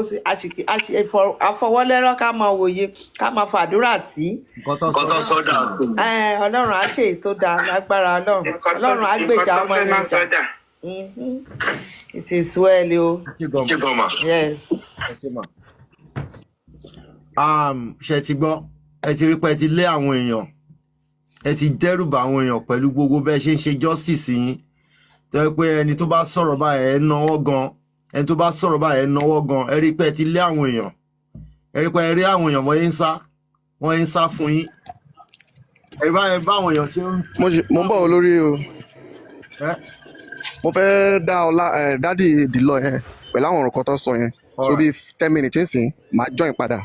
àfọwọ́lẹ́rọ́ ká máa wòye ká máa fàdúrà tí.
Kọ́tọ́ sọ́dà.
Ọlọ́run á ṣe èyí tó dáa lágbára Ọlọ́run á gbèjà ọmọ ẹni jà. It is well o. Yes.
Ṣé ti gbọ́ ẹ ti rí pé ẹ ti lé àwọn èèyàn ẹ ti dẹ́rùbà àwọn èèyàn pẹ̀lú gbogbo bẹ́ẹ̀ ṣe ń ṣe justice yín tó yẹ pé ẹni tó bá sọ̀rọ̀ báyìí ẹ náwó gan ẹ rí pé ẹ ti lé àwọn èèyàn ẹ rí pé ẹ rí àwọn èèyàn wọ́n ń sá fún yín ẹ rí báyìí báwọn èèyàn ṣe ń.
mo ń bọ̀ olórí o mo fẹ́ dá dádì dìlọ yẹn pẹ̀lú àwọn ọ̀rọ̀ kan tó sọ yẹn so bí 10 minutes nsìn máa join padà